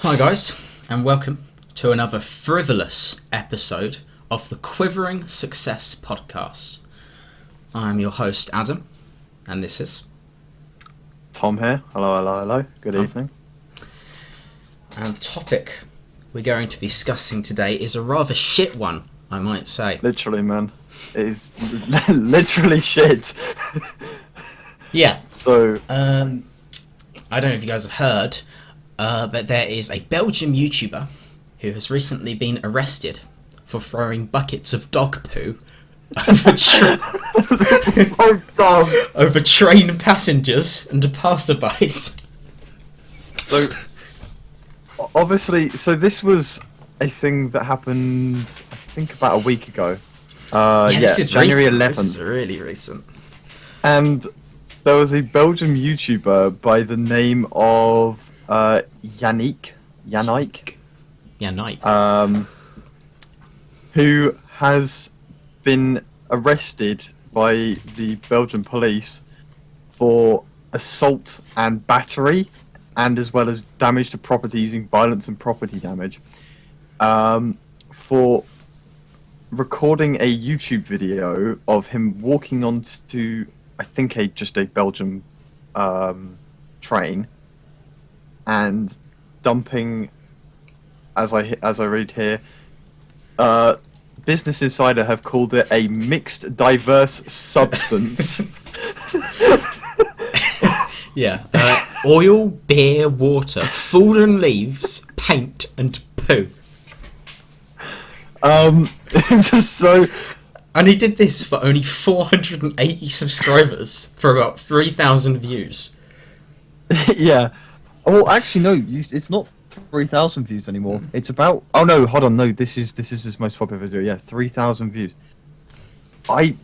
Hi guys, and welcome to another frivolous episode of the Quivering Success podcast. I'm your host Adam, and this is Tom here. Hello. Good evening. And the topic we're going to be discussing today is a rather shit one, I might say. Literally, man. It is literally shit. Yeah. So, I don't know if you guys have heard, but there is a Belgian YouTuber who has recently been arrested for throwing buckets of dog poo over, oh god. over train passengers and passerbys. So, obviously, this was a thing that happened, I think, about a week ago. This is January recent. 11th. This is really recent. And there was a Belgian YouTuber by the name of YaNike, who has been arrested by the Belgian police for assault and battery, and as well as damage to property using violence and property damage, for recording a YouTube video of him walking onto, I think, just a Belgian train, and dumping, as I read here, Business Insider have called it a mixed diverse substance. Yeah. Oil, beer, water, fallen leaves, paint, and poo. It's just so. And he did this for only 480 subscribers for about 3,000 views. Yeah. Oh, actually, no. It's not 3,000 views anymore. It's about. Oh no, hold on. No, this is his most popular video. Yeah, 3,000 views. I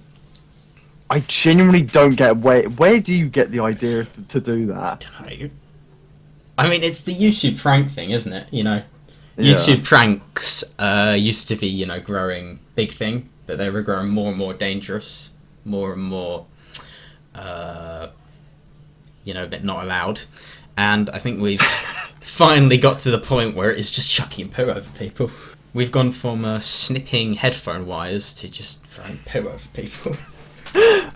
genuinely don't get where do you get the idea to do that? I mean, it's the YouTube prank thing, isn't it? You know, Yeah. YouTube pranks used to be, growing big thing, but they were growing more and more dangerous, more and more, a bit not allowed. And I think we've finally got to the point where it's just chucking poo over people. We've gone from snipping headphone wires to just throwing poo over people.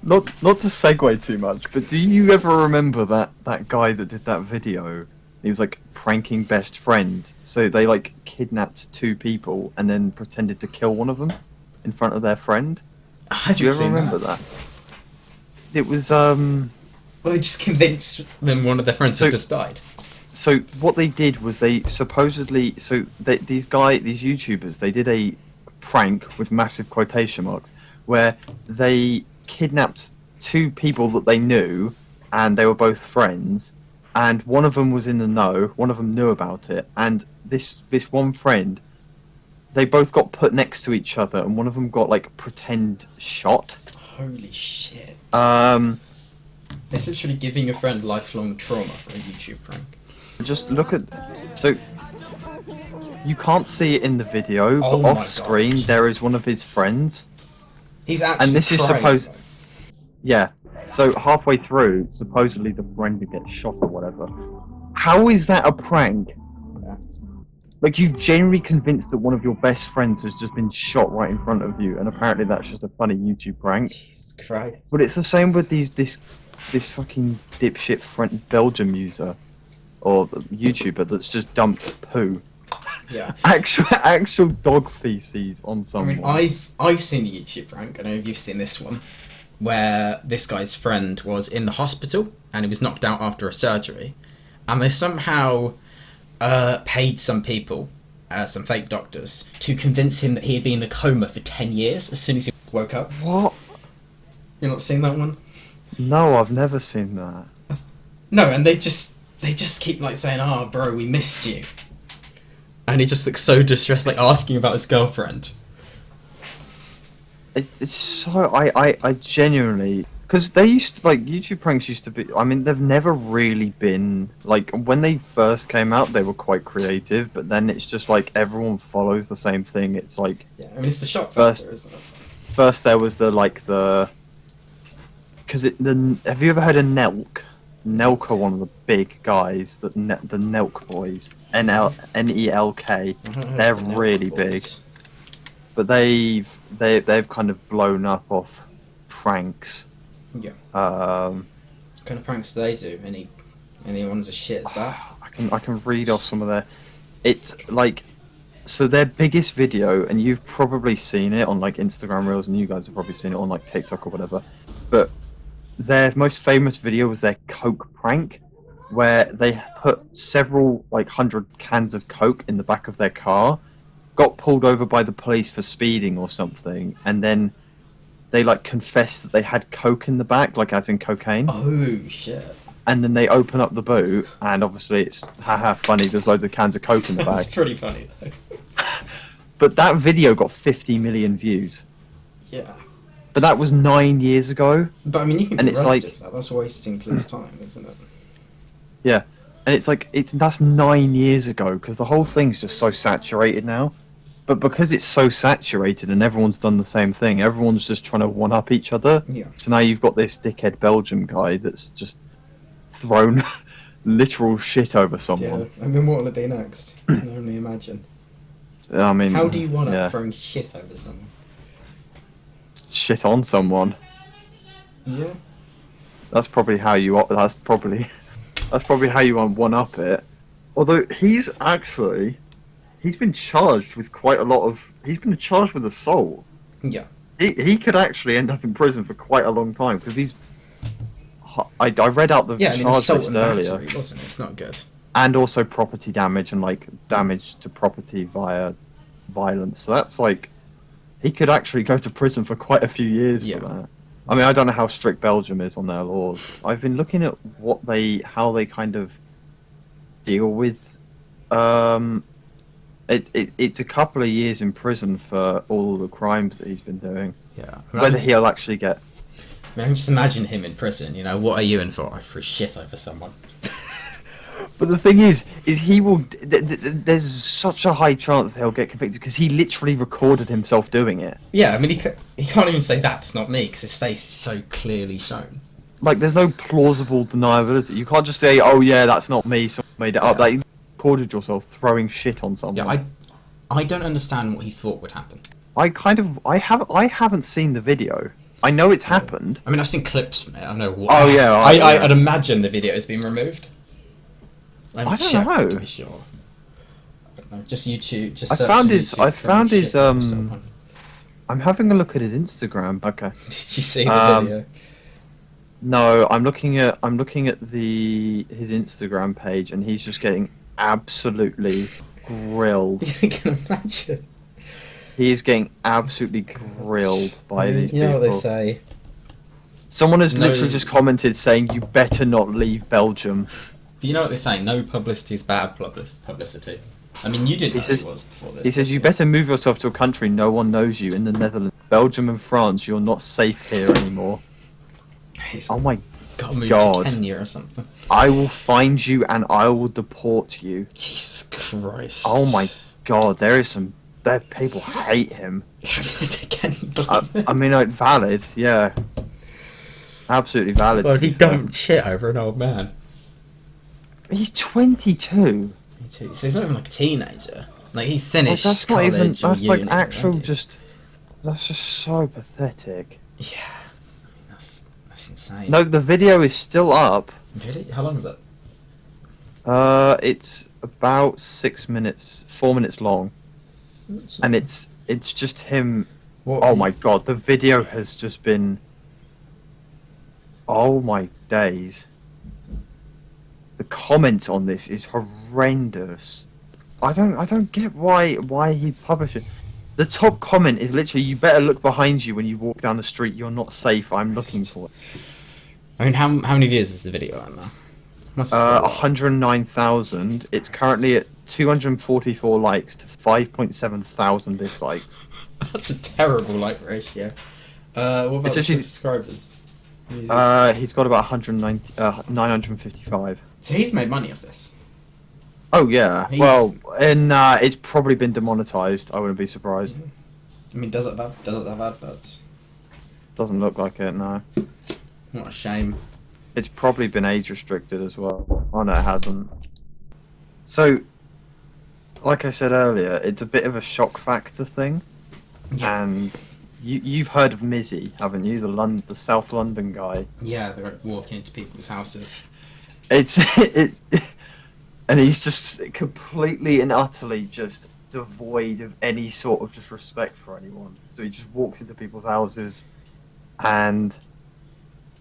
Not to segue too much, but do you ever remember that guy that did that video? He was like pranking best friend. So they like kidnapped two people and then pretended to kill one of them in front of their friend. Do you ever remember that? It was Well, they just convinced them one of their friends had just died. So what they did was they supposedly these YouTubers, they did a prank with massive quotation marks where they kidnapped two people that they knew, and they were both friends, and one of them was in the know, one of them knew about it, and this one friend, they both got put next to each other, and one of them got like pretend shot. Holy shit. It's literally giving your friend lifelong trauma for a YouTube prank. Just look at, so you can't see it in the video, but off screen there is one of his friends. He's actually and this crying, is supposed, yeah. So halfway through, supposedly the friend would get shot or whatever. How is that a prank? Yes. Like, you've genuinely convinced that one of your best friends has just been shot right in front of you, and apparently that's just a funny YouTube prank. Jesus Christ. But it's the same with this fucking dipshit Belgian user or YouTuber that's just dumped poo. Yeah. Actual dog feces on someone. I mean, I've seen the YouTube prank. I don't know if you've seen this one, where this guy's friend was in the hospital and he was knocked out after a surgery, and they somehow paid some people, some fake doctors, to convince him that he had been in a coma for 10 years as soon as he woke up. What? You've not seen that one? No, I've never seen that. No, and they just keep like saying, "Oh, bro, we missed you," and he just looks so distressed, like asking about his girlfriend. It's so I genuinely, because they used to, like, YouTube pranks used to be. I mean, they've never really been like, when they first came out, they were quite creative, but then it's just like everyone follows the same thing. It's like, yeah, I mean, it's the shock factor, isn't it? First there was the because have you ever heard of Nelk? Nelk are one of the big guys. The Nelk boys, Nelk. They're really big, but they've kind of blown up off pranks. Yeah. Um, What kind of pranks do they do? Any ones as shit as that? I can read off some of their. It's like, so their biggest video, and you've probably seen it on like Instagram Reels, and you guys have probably seen it on like TikTok or whatever. But their most famous video was their Coke prank, where they put several like 100 cans of Coke in the back of their car, got pulled over by the police for speeding or something, and then they like confessed that they had Coke in the back, like as in cocaine. Oh shit! And then they open up the boot, and obviously it's haha funny. There's loads of cans of Coke in the back. That's pretty funny though. But that video got 50 million views. Yeah. But that was 9 years ago. But I mean, you can and be it's arrested like for that. That's wasting police time, isn't it? Yeah, and it's like that's 9 years ago because the whole thing's just so saturated now. But because it's so saturated and everyone's done the same thing, everyone's just trying to one up each other. Yeah. So now you've got this dickhead Belgian guy that's just thrown literal shit over someone. Yeah. I mean, what will it be next? I can only imagine. I mean, how do you want up throwing shit over someone? Shit on someone. Yeah. That's probably how you. That's probably how you one up it. Although he's been charged with quite a lot of. He's been charged with assault. Yeah. He could actually end up in prison for quite a long time because he's. I read out the charge list earlier. Battery, wasn't it? It's not good. And also property damage and like damage to property via violence. So that's like, he could actually go to prison for quite a few years for that. I mean, I don't know how strict Belgium is on their laws. I've been looking at how they kind of deal with. It's a couple of years in prison for all the crimes that he's been doing. Yeah. Whether he'll actually get. I mean, just imagine him in prison. You know, what are you in for? I threw shit over someone. But the thing is he will. There's such a high chance that he'll get convicted because he literally recorded himself doing it. Yeah, I mean, he can't even say that's not me because his face is so clearly shown. Like, there's no plausible deniability. You can't just say, "Oh yeah, that's not me. Someone made it up." Like, you recorded yourself throwing shit on someone. Yeah, I don't understand what he thought would happen. I haven't seen the video. I know it's happened. I mean, I've seen clips from it. I know what. Oh yeah, I'd imagine the video has been removed. I don't know. To be sure. Just YouTube. Just I found his. someone. I'm having a look at his Instagram. Okay. Did you see the video? No, I'm looking at his Instagram page, and he's just getting absolutely grilled. I can imagine. He is getting absolutely grilled by these people. You know what they say. Someone has literally just commented saying, "You better not leave Belgium." You know what they say, no publicity is bad publicity. I mean, you didn't know who he was before this. He says, "You better move yourself to a country no one knows you in the Netherlands, Belgium and France. You're not safe here anymore." Oh my God. To Kenya or something. I will find you and I will deport you. Jesus Christ. Oh my God, people hate him. I mean, valid, yeah. Absolutely valid. Well, he dumped shit over an old man. He's 22. So he's not even like a teenager. Like, he finished that's not even. college or That's like uni, actual. right? That's just so pathetic. Yeah, I mean, that's insane. No, the video is still up. Really? How long is it? It's about 4 minutes long, and it's just him. Oh my God, the video has just been. Oh my days. The comment on this is horrendous. I don't get why he published it. The top comment is literally, "You better look behind you when you walk down the street. You're not safe. I'm looking for it." I mean, how many views is the video on now? 109,000. It's currently at 244 likes to 5.7 thousand dislikes. That's a terrible like ratio. What about the subscribers? He's got about 955. So he's made money off this. Oh yeah. Well, and it's probably been demonetized. I wouldn't be surprised. I mean, does it have adverts? Doesn't look like it. No. What a shame. It's probably been age restricted as well. Oh no, it hasn't. So, like I said earlier, it's a bit of a shock factor thing. Yeah. And you've heard of Mizzy, haven't you? The South London guy. Yeah, they're walking into people's houses. It's and he's just completely and utterly just devoid of any sort of just respect for anyone. So he just walks into people's houses, and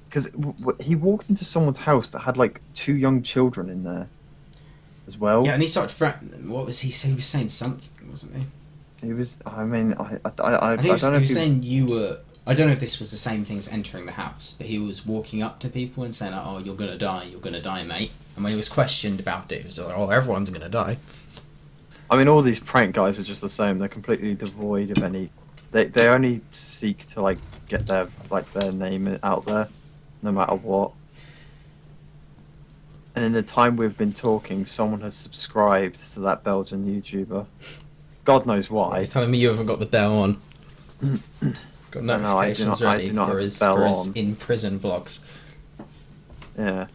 because he walked into someone's house that had like 2 young children in there as well. Yeah, and he started threatening them. What was he saying? He was saying something, wasn't he? He was. I mean, I And he don't was, know he if was he saying you were. I don't know if this was the same thing as entering the house, but he was walking up to people and saying, "Oh, you're gonna die, mate." And when he was questioned about it, he was like, "Oh, everyone's gonna die." I mean, all these prank guys are just the same. They're completely devoid of any. They only seek to like get their name out there, no matter what. And in the time we've been talking, someone has subscribed to that Belgian YouTuber. God knows why. You're telling me you haven't got the bell on? Got No, I do notifications not. I ready do not for have his, the bell for his on. in prison vlogs. Yeah.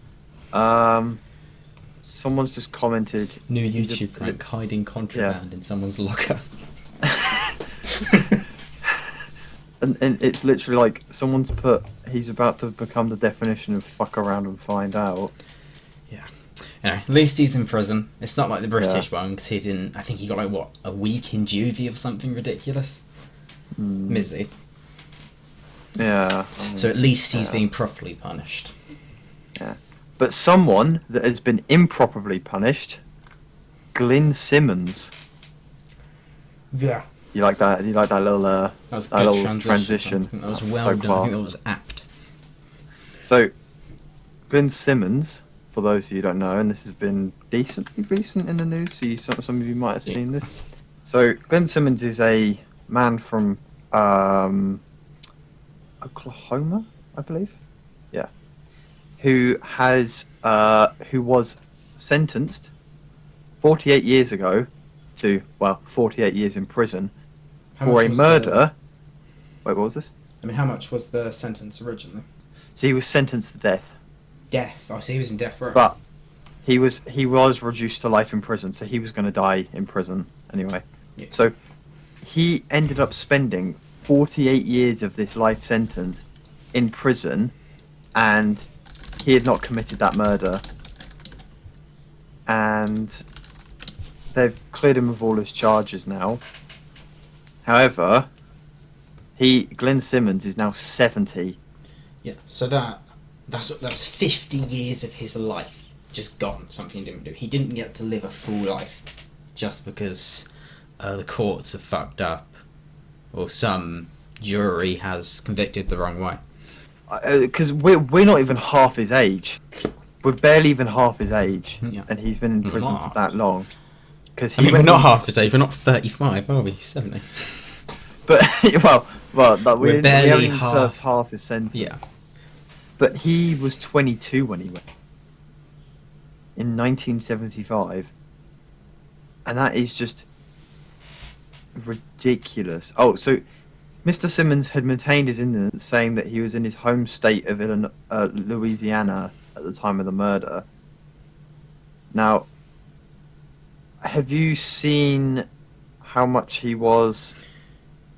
Someone's just commented. New YouTube prank: hiding contraband in someone's locker. And it's literally like someone's put. He's about to become the definition of fuck around and find out. Yeah. Anyway, at least he's in prison. It's not like the British one, because he didn't. I think he got like what, a week in juvie or something ridiculous. Mizzy. Yeah. So at least he's being properly punished. Yeah. But someone that has been improperly punished, Glynn Simmons. Yeah. You like that? You like that little That was a that good little transition? I think that was That's well so done. I think that class. was apt. So, Glynn Simmons, for those of you who don't know, and this has been decently recent in the news, so some of you might have seen this. So, Glynn Simmons is a man from Oklahoma, I believe. Yeah, who was sentenced 48 years ago to 48 years in prison for a murder. Wait, what was this? I mean, how much was the sentence originally? So he was sentenced to death. Death. Oh, so he was in death row. But he was reduced to life in prison, so he was going to die in prison anyway. Yeah. So he ended up spending 48 years of this life sentence in prison, and he had not committed that murder. And they've cleared him of all his charges now. However, Glynn Simmons is now 70. Yeah. So that's 50 years of his life just gone. Something he didn't do. He didn't get to live a full life just because the courts have fucked up, or some jury has convicted the wrong way. Because we're not even half his age. We're barely even half his age, Yeah. and he's been in prison for that long. Because I mean, we're not half his age. We're not 35, are we? 70. But we We're barely haven't even half. served half his sentence. Yeah. But he was 22 when he went in 1975, and that is just ridiculous. Oh, so Mr. Simmons had maintained his innocence, saying that he was in his home state of Louisiana at the time of the murder. Now, have you seen how much he was?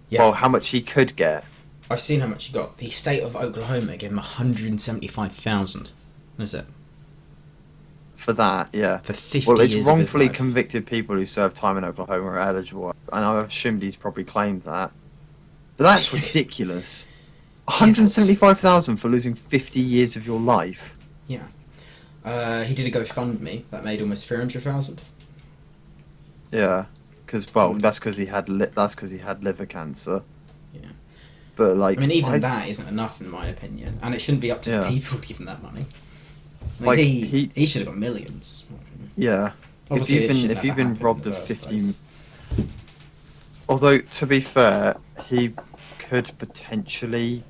Yeah. Well, how much he could get? I've seen how much he got. The state of Oklahoma gave him 175,000. Is it? For that, yeah. For 50 Well, it's years of his wrongfully life. convicted people who serve time in Oklahoma are eligible, and I've assumed he's probably claimed that. But that's ridiculous. 175,000 for losing 50 years of your life. Yeah. He did a GoFundMe that made almost 300,000. Yeah, because that's because he had liver cancer. Yeah. But like, I mean, even that isn't enough in my opinion, and it shouldn't be up to the people to give him that money. Like he should have got millions. Yeah. Obviously, if you've been robbed of 50. place. Although to be fair, he could potentially.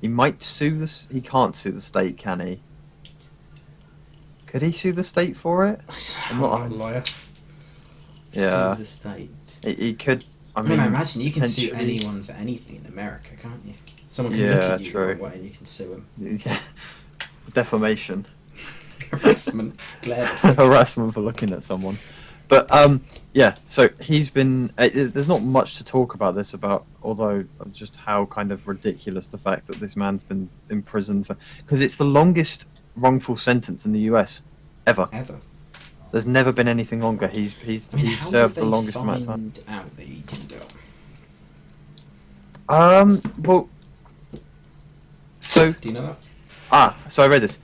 He might sue this. He can't sue the state, can he? Could he sue the state for it? I'm not a lawyer. Yeah. Sue the state. He could. I mean, I imagine you can sue anyone for anything in America, can't you? Someone can look at you true. one way and you can sue them. Yeah. defamation. Harassment. Glad. Harassment for looking at someone. But yeah, so he's been. There's not much to talk about this about, although just how kind of ridiculous the fact that this man's been in prison for, because it's the longest wrongful sentence in the US ever. Ever. There's never been anything longer. He's I mean, how served did the they longest amount of time. find out that he didn't do it? Well, so Do you know that? so I read this.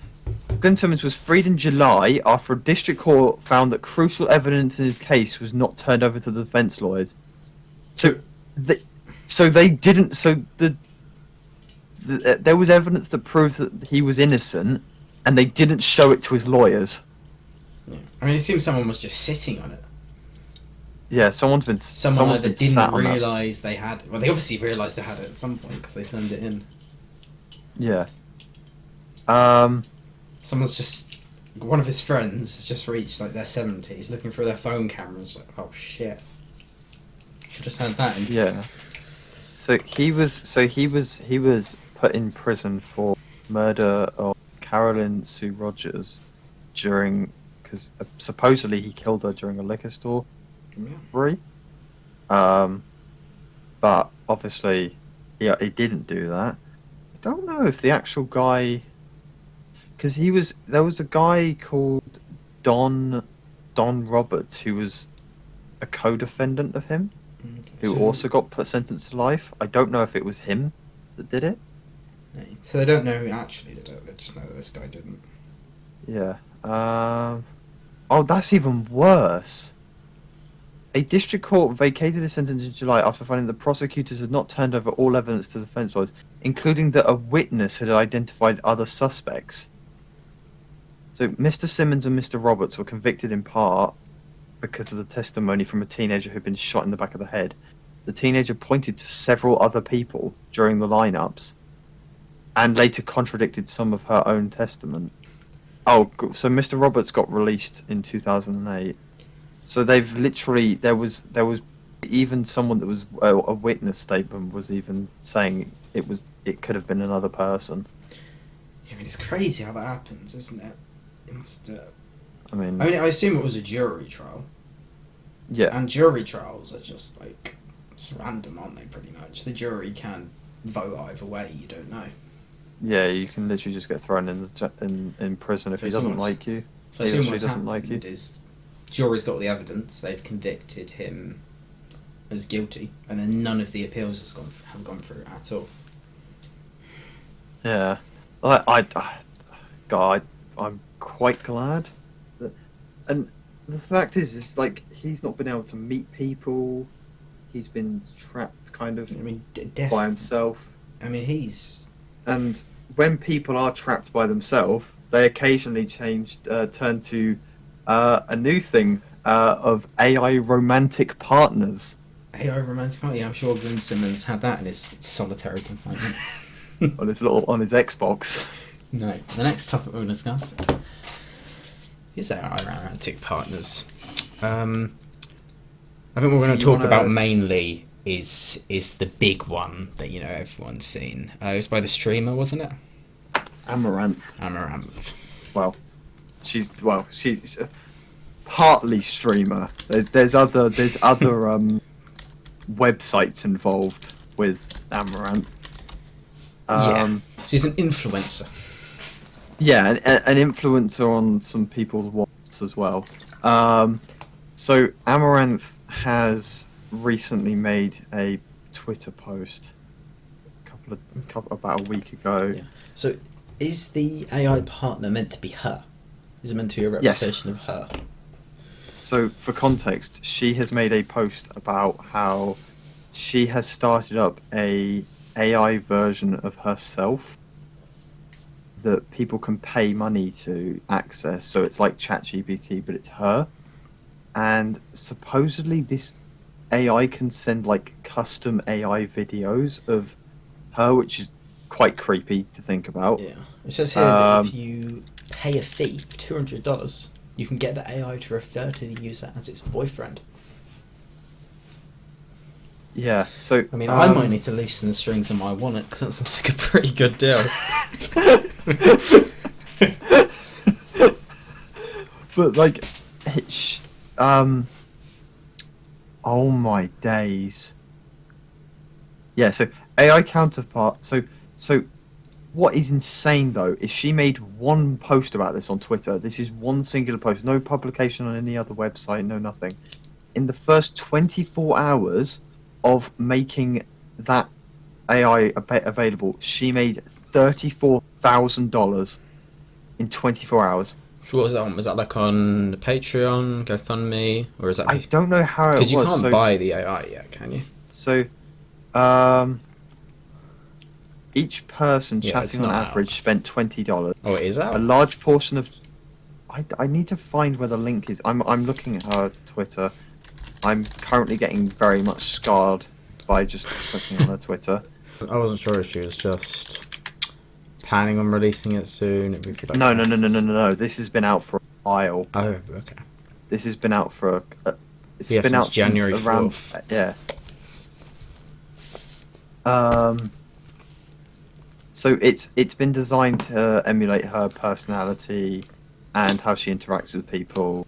Glynn Simmons was freed in July after a district court found that crucial evidence in his case was not turned over to the defense lawyers. So they didn't. So there was evidence that proved that he was innocent, and they didn't show it to his lawyers. Yeah. I mean, it seems someone was just sitting on it. Yeah, someone Either been didn't sat on that. realise they had. Well, they obviously realised they had it at some point because they turned it in. Yeah. Someone's just. One of his friends has just reached like their 70s, looking through their phone cameras. Like, oh shit! I just had that in. Yeah. So he was put in prison for murder of Carolyn Sue Rogers because supposedly he killed her during a liquor store robbery. But obviously, he didn't do that. I don't know if the actual guy, because there was a guy called Don Roberts who was a co-defendant of him, who also got sentenced to life. I don't know if it was him that did it. So they don't know who actually did it. They just know that this guy didn't. Yeah. Oh, that's even worse. A district court vacated his sentence in July after finding the prosecutors had not turned over all evidence to defense lawyers, including that a witness had identified other suspects. So Mr. Simmons and Mr. Roberts were convicted in part because of the testimony from a teenager who'd been shot in the back of the head. The teenager pointed to several other people during the lineups and later contradicted some of her own testament. Oh, so Mr. Roberts got released in 2008. So they've literally there was even someone that was a witness statement was even saying it could have been another person. I mean, it's crazy how that happens, isn't it? It must. I mean, I assume it was a jury trial. Yeah. And jury trials are just like it's random, aren't they? Pretty much, the jury can vote either way. You don't know. Yeah, you can literally just get thrown in prison if he doesn't like you. So I assume what's happened is jury's got all the evidence. They've convicted him as guilty, and then none of the appeals have gone through at all. Yeah, I'm quite glad that, and the fact is, it's like he's not been able to meet people. He's been trapped, kind of, by himself. I mean, and when people are trapped by themselves, they occasionally turn to a new thing of AI romantic partners. AI romantic partner? Yeah, I'm sure Glynn Simmons had that in his solitary confinement. on his Xbox. No. The next topic we'll discuss is AI romantic partners. I think what we're going to talk about mainly is the big one that everyone's seen. It was by the streamer, wasn't it? Amaranth. Well, she's partly streamer. There's other websites involved with Amaranth. Yeah, she's an influencer. Yeah, an influencer on some people's wallets as well. So Amaranth has recently made a Twitter post about a week ago. Yeah. So is the AI partner meant to be her? Is it meant to be a representation of her? So for context, she has made a post about how she has started up a AI version of herself that people can pay money to access. So it's like ChatGPT, but it's her. And supposedly this AI can send like custom AI videos of her, which is quite creepy to think about. Yeah. It says here that if you pay a fee, $200, you can get the AI to refer to the user as its boyfriend. Yeah, so... I mean, I might need to loosen the strings on my wallet, because that sounds like a pretty good deal. But like, it's oh my days. Yeah, so AI counterpart. So what is insane though is she made one post about this on Twitter. This is one singular post, no publication on any other website, no nothing. In the first 24 hours of making that AI available, she made $34,000 in 24 hours. What was that on? Was that like on Patreon, GoFundMe, or is that? I don't know how it was. Because you can't so, buy the AI yet, can you? So, each person Yeah, chatting it's on not average out. spent $20. Oh, it is A out. large portion of I need to find where the link is. I'm looking at her Twitter. I'm currently getting very much scarred by just clicking on her Twitter. I wasn't sure if she was just planning on releasing it soon. It'd be like No. This has been out for a while. Oh, okay. This has been out for it's Yeah, been since out January since around 4th. yeah. So it's been designed to emulate her personality and how she interacts with people.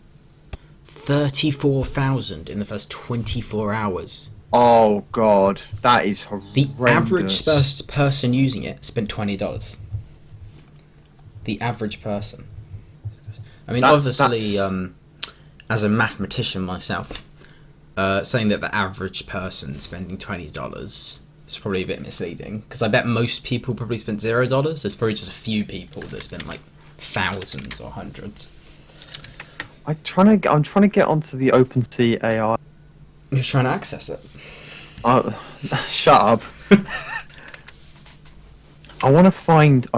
34,000 in the first 24 hours. Oh god, that is The average horrendous. person using it spent $20. The average person. I mean, obviously, as a mathematician myself, saying that the average person spending $20 is probably a bit misleading, because I bet most people probably spent $0. There's probably just a few people that spent like thousands or hundreds. I'm trying to get onto the OpenSea AI. You're trying to access it. Shut up. I want to find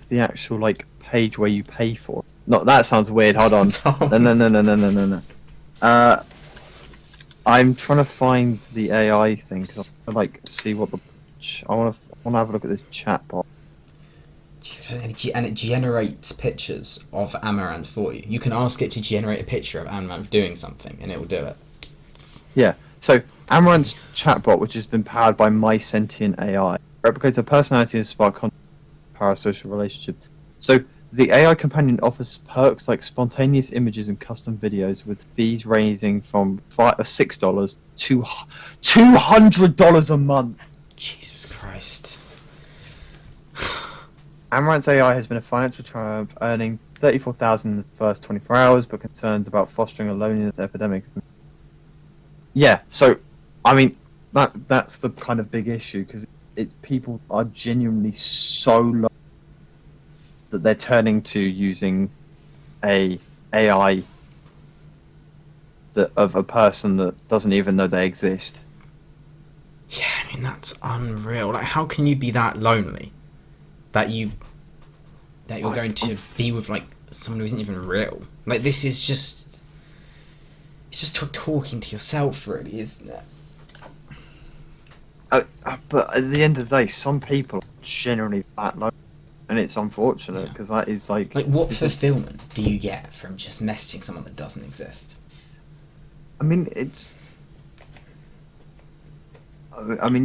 the actual like page where you pay for it. No, that sounds weird. Hold on. No. I'm trying to find the AI thing because I like see what the I want to have a look at this chat bot. And it generates pictures of Amaranth for you. You can ask it to generate a picture of Amaranth doing something, and it will do it. Yeah. So Amaranth's chatbot, which has been powered by My Sentient AI, replicates a personality and spark parasocial relationship. So the AI companion offers perks like spontaneous images and custom videos, with fees ranging from $6 to $200 a month. Jesus Christ. Amaranth's AI has been a financial triumph, earning $34,000 in the first 24 hours, but concerns about fostering a loneliness epidemic. Yeah, so I mean that's the kind of big issue, because it's people are genuinely so low that they're turning to using a AI of a person that doesn't even know they exist. Yeah, I mean, that's unreal. Like, how can you be that lonely that you're going to be with like someone who isn't even real? Like, this is just, it's just talking to yourself, really, isn't it? But at the end of the day, some people are generally that low, and it's unfortunate because that is like what fulfillment do you get from just messaging someone that doesn't exist? I mean,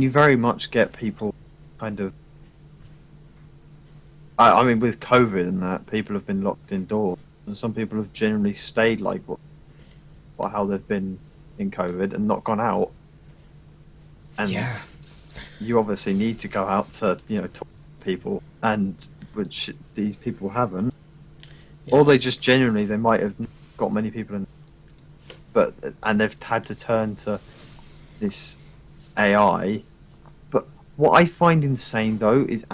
you very much get people kind of. I mean, with COVID and that, people have been locked indoors, and some people have generally stayed like how they've been in COVID and not gone out. And you obviously need to go out to talk to people, and which these people haven't, or they just genuinely they might have got many people in, and they've had to turn to this AI. But what I find insane though is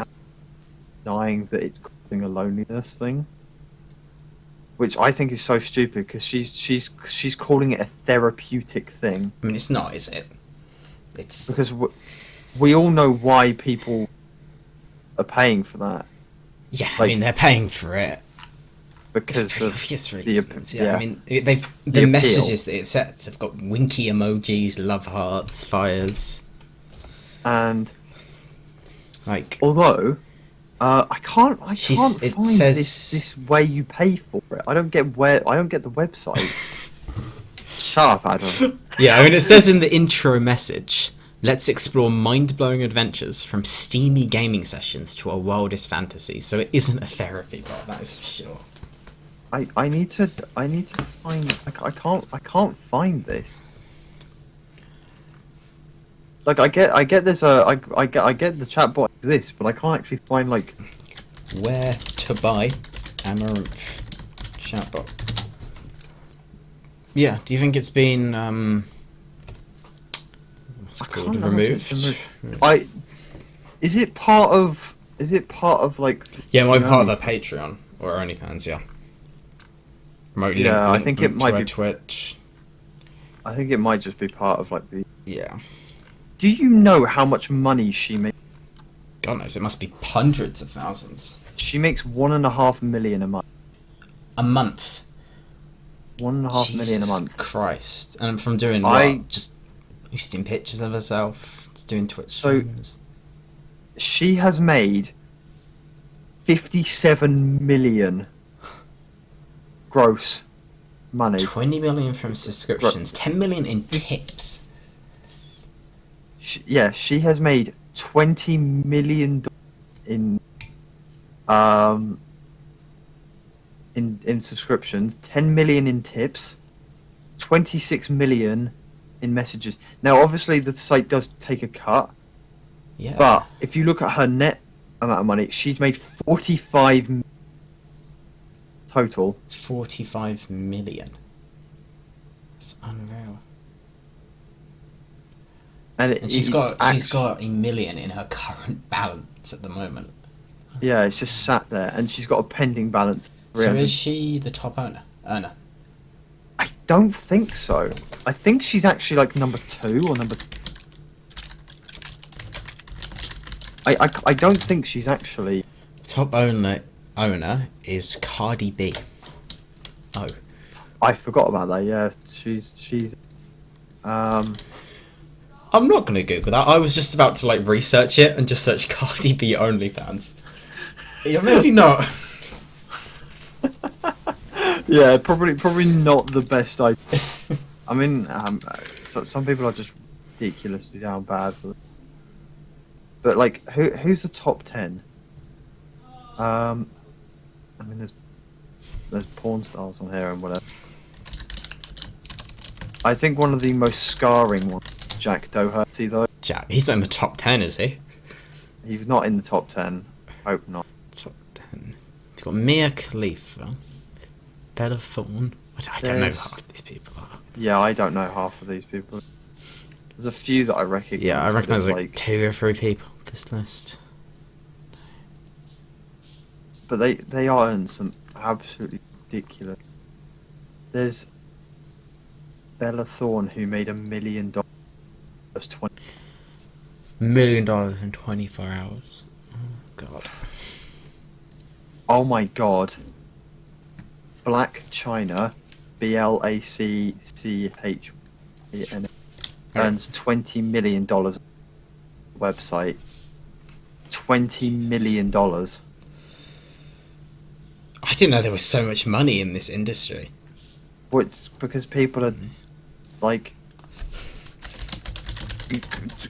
denying that it's causing a loneliness thing, which I think is so stupid, because she's calling it a therapeutic thing. I mean, it's not, is it? It's because we all know why people are paying for that. Yeah, I mean, they're paying for it because for of obvious reasons. I mean, the appeal. messages that it sets have got winky emojis, love hearts, fires, and like. Although, I can't find this way you pay for it. I don't get the website. Shut up, Adam. Yeah, I mean, it says in the intro message, let's explore mind-blowing adventures from steamy gaming sessions to our wildest fantasies. So it isn't a therapy bot, that is for sure. I need to find. I can't find this. Like I get there's a I get the chatbot exists, but I can't actually find like where to buy Amaranth chatbot. Yeah, do you think it's been what's it called, removed? Is it part of like? Yeah, my the part of Only- a Patreon or OnlyFans. Yeah. Remote Yeah, I link think it might to be. Twitch. I think it might just be part of like the. Yeah. Do you know how much money she makes? God knows, it must be hundreds of thousands. She makes 1.5 million a month. A month. 1.5 million a Jesus month. Christ. And from doing what? Just posting pictures of herself, just doing Twitch So- streams. She has made 57 million gross money. 20 million from subscriptions, 10 million in tips. She has made 20 million in in subscriptions, 10 million in tips, 26 million in messages. Now, obviously, the site does take a cut, Yeah. but if you look at her net amount of money, she's made 45 total. 45 million. It's unreal. And, And she's got a million in her current balance at the moment. Yeah, it's just sat there, and she's got a pending balance. of So 300. is she the top earner? I don't think so. I think she's actually like number 2 or number. I don't think she's actually. Top owner is Cardi B. Oh. I forgot about that. Yeah, she's. I'm not gonna Google that. I was just about to like research it and just search Cardi B OnlyFans. Yeah, maybe not. Yeah, probably not the best idea. I mean, so some people are just ridiculously down bad for. But like, who's the top 10? I mean, there's porn stars on here and whatever. I think one of the most scarring ones, Jack Doherty, though. Jack, he's in the top 10, is he? He's not in the top 10. Hope not. Top 10. He's got Mia Khalifa, Bella Thorne. I don't know who half these people are. Yeah, I don't know half of these people. There's a few that I recognise. Yeah, I but recognise it's like 2 or 3 people on this list. But they are in some absolutely ridiculous. There's Bella Thorne, who made $1 million. 20. $1 million in 24 hours. Oh, God. Oh my god. Black China, BLACCHAN, earns $20 million website. $20 million. I didn't know there was so much money in this industry. Well, it's because people are like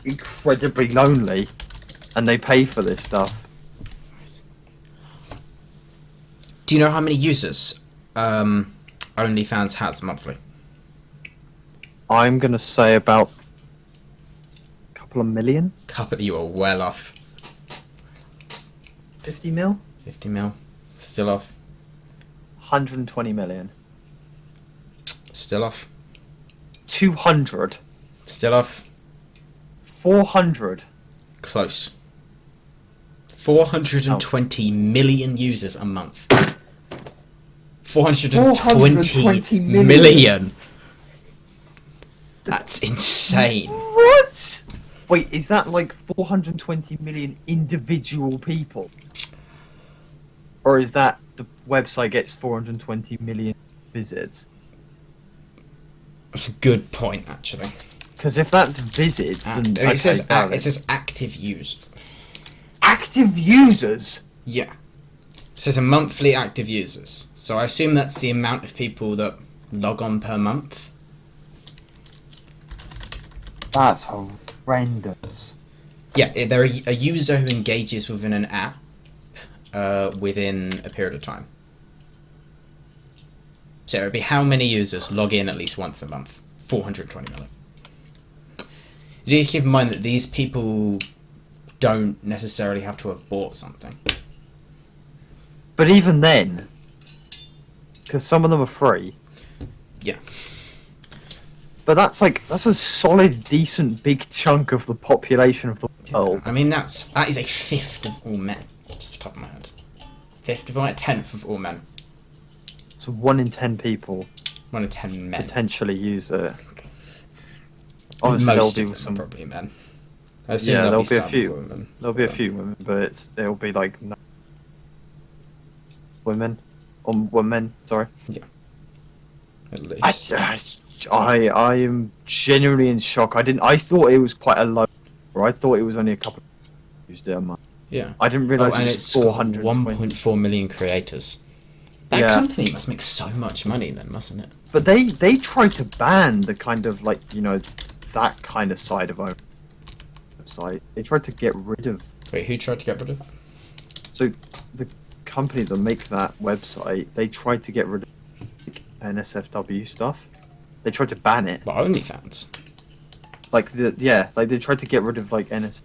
incredibly lonely, and they pay for this stuff. Do you know how many users OnlyFans has monthly? I'm gonna say about a couple of million. You are well off. 50 mil? 50 mil. Still off. 120 million. Still off. 200. Still off. 400. Close. 420 million users a month. 420 million. That's insane. What? Wait, is that like 420 million individual people? Or is that the website gets 420 million visits? That's a good point, actually. Because if that's visits, then It says valid. it says active users. Active users. Yeah. It says a monthly active users. So I assume that's the amount of people that log on per month. That's horrendous. Yeah, they're a user who engages within an app within a period of time. So it would be how many users log in at least once a month? 420 million. You need to keep in mind that these people don't necessarily have to have bought something. But even then, because some of them are free. Yeah. But that's a solid, decent, big chunk of the population of the world. I mean, that is a fifth of all men, just off the top of my head. Fifth of all, a tenth of all men. So 1 in 10 people 1 in 10 men. potentially use it. Obviously, Most there'll of be them some. are probably men. I assume Yeah, there'll be a some few. women. There'll be a few women, but there'll be like no women or women. Sorry. At least. I am genuinely in shock. I thought it was quite a low. Or I thought it was only a couple of used it a month. Yeah. I didn't realise and it was it's got 420. 1.4 million creators. That company must make so much money then, mustn't it? But they tried to ban the kind of that kind of side of our website. They tried to get rid of. Wait, who tried to get rid of? So the company that make that website, they tried to get rid of NSFW stuff. They tried to ban it. But OnlyFans. They tried to get rid of NS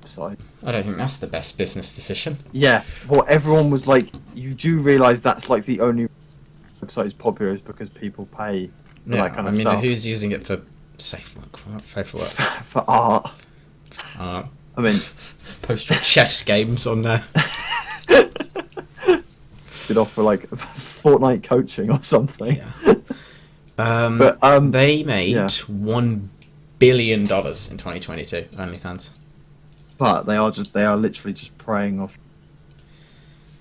website. I don't think that's the best business decision. Yeah, well, everyone was like, you do realise that's the only website is popular is because people pay for that kind of stuff. Who's using it for safe work? For what? For art. I mean, post your chess games on there. Could offer Fortnite coaching or something. Yeah. But they made $1 billion in 2022. OnlyFans. But they are literally just preying off.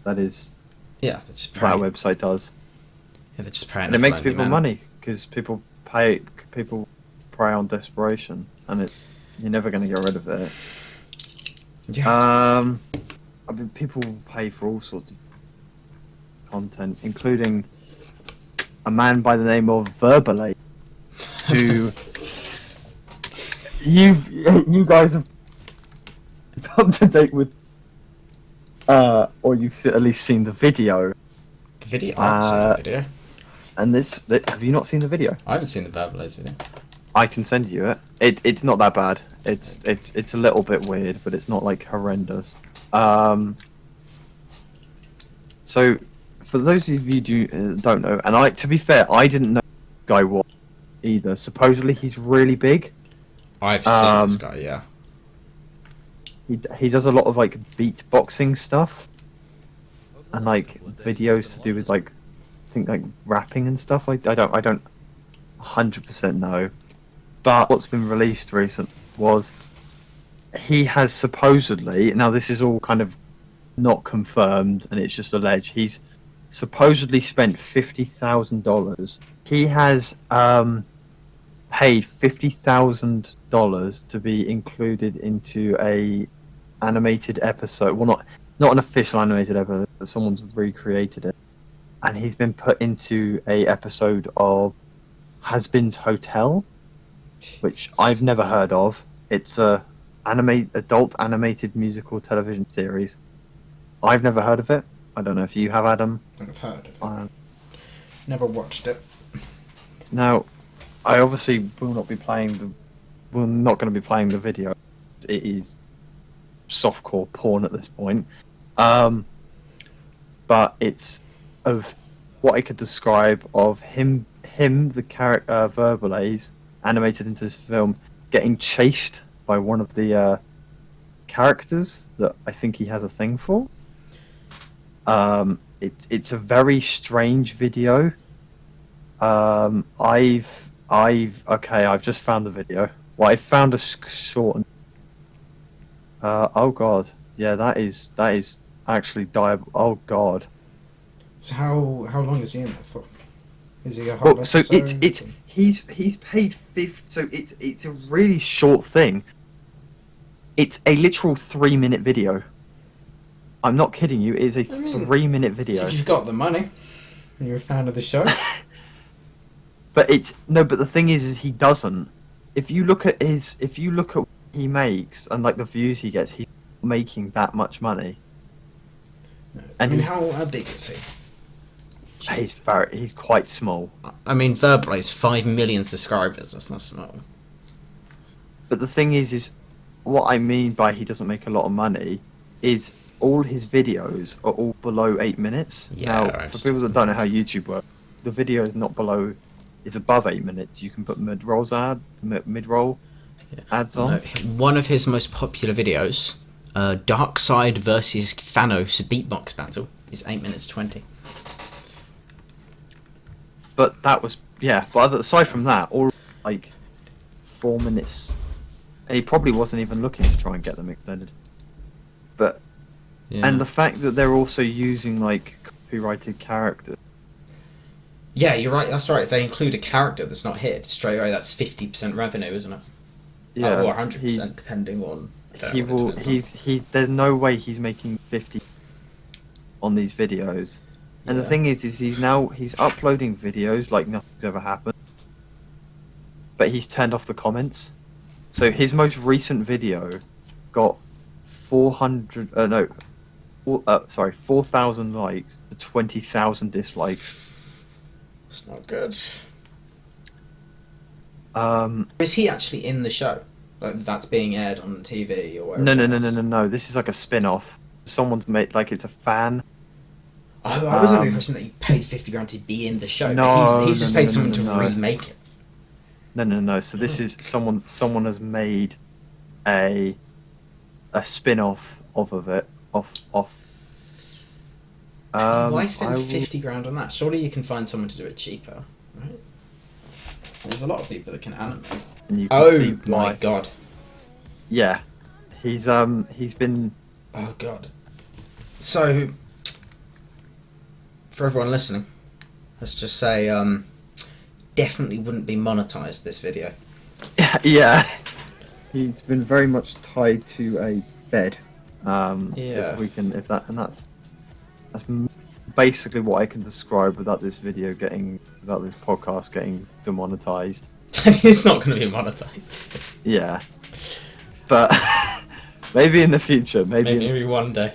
That is. Yeah, they're just what our website does. Yeah, they're just preying. And it makes people money because people prey on desperation, and you're never going to get rid of it. Yeah. I mean, people pay for all sorts of content, including a man by the name of Verbalse, who you guys have up to date with, or you've at least seen the video. The video? I've seen the video. And have you not seen the video? I haven't seen the Verbalse video. I can send you it. It's not that bad. It's a little bit weird, but it's not horrendous. So, for those of you who don't know, and to be fair, I didn't know this guy was either. Supposedly he's really big. I've seen this guy, yeah. He does a lot of beatboxing stuff, and videos to do with I think rapping and stuff. I don't 100% know, but what's been released recently was he has supposedly, now this is all kind of not confirmed and it's just alleged, he's supposedly spent $50,000. He has paid $50,000 to be included into a animated episode. Well, not an official animated episode, but someone's recreated it, and he's been put into a episode of Has-Been's Hotel, which I've never heard of. It's a adult animated musical television series. I've never heard of it. I don't know if you have, Adam. I've heard of it. Never watched it. Now, I obviously will not be playing we're not going to be playing the video. It is softcore porn at this point. But it's of what I could describe of him the character Verbalse, animated into this film, getting chased by one of the characters that I think he has a thing for. It's a very strange video. I've just found the video. Well, I found a short. Oh god, yeah, that is actually diabolical. Oh god. So how long is he in there for? Is he a whole Well, so episode? he's paid 50. So it's a really short thing. It's a literal 3-minute video. I'm not kidding you. It is a 3-minute video. If you've got the money, and you're a fan of the show. But the thing is he doesn't. If you look at what he makes and the views he gets, he's making that much money. And how big is he? He's quite small. I mean, Verbalse 5 million subscribers. That's not small. But the thing is what I mean by he doesn't make a lot of money is all his videos are all below 8 minutes. Yeah, now, for people that don't know how YouTube works, the video is not below, is above 8 minutes. You can put mid-roll ads on. No, one of his most popular videos, Darkside versus Thanos beatbox battle, is 8 minutes 20. But that was, yeah, but aside from that, all like 4 minutes. And he probably wasn't even looking to try and get them extended. But, Yeah. and the fact that they're also using like copyrighted characters. Yeah, you're right. That's right. If they include a character that's not hit straight away, that's 50% revenue, isn't it? Yeah, or 100%, depending on. There's no way he's making 50 on these videos. And the thing is he's uploading videos like nothing's ever happened. But he's turned off the comments. So his most recent video got 4,000 likes to 20,000 dislikes. It's not good. Um, Is he actually in the show? Like that's being aired on TV or whatever? No. This is like a spin-off. Someone's made like it's a fan. Oh, I was under the impression that he paid 50 grand to be in the show. No, he's just paid someone to remake it. No. So this is someone has made a spin-off of it. Why spend 50 grand on that? Surely you can find someone to do it cheaper, right? There's a lot of people that can animate. And you can see my god. Yeah. He's been. Oh god. So, for everyone listening, let's just say, definitely wouldn't be monetized this video. Yeah. He's been very much tied to a bed. That's basically what I can describe without this podcast getting demonetized. It's not going to be monetized, is it? Yeah. But maybe in the future, maybe one day.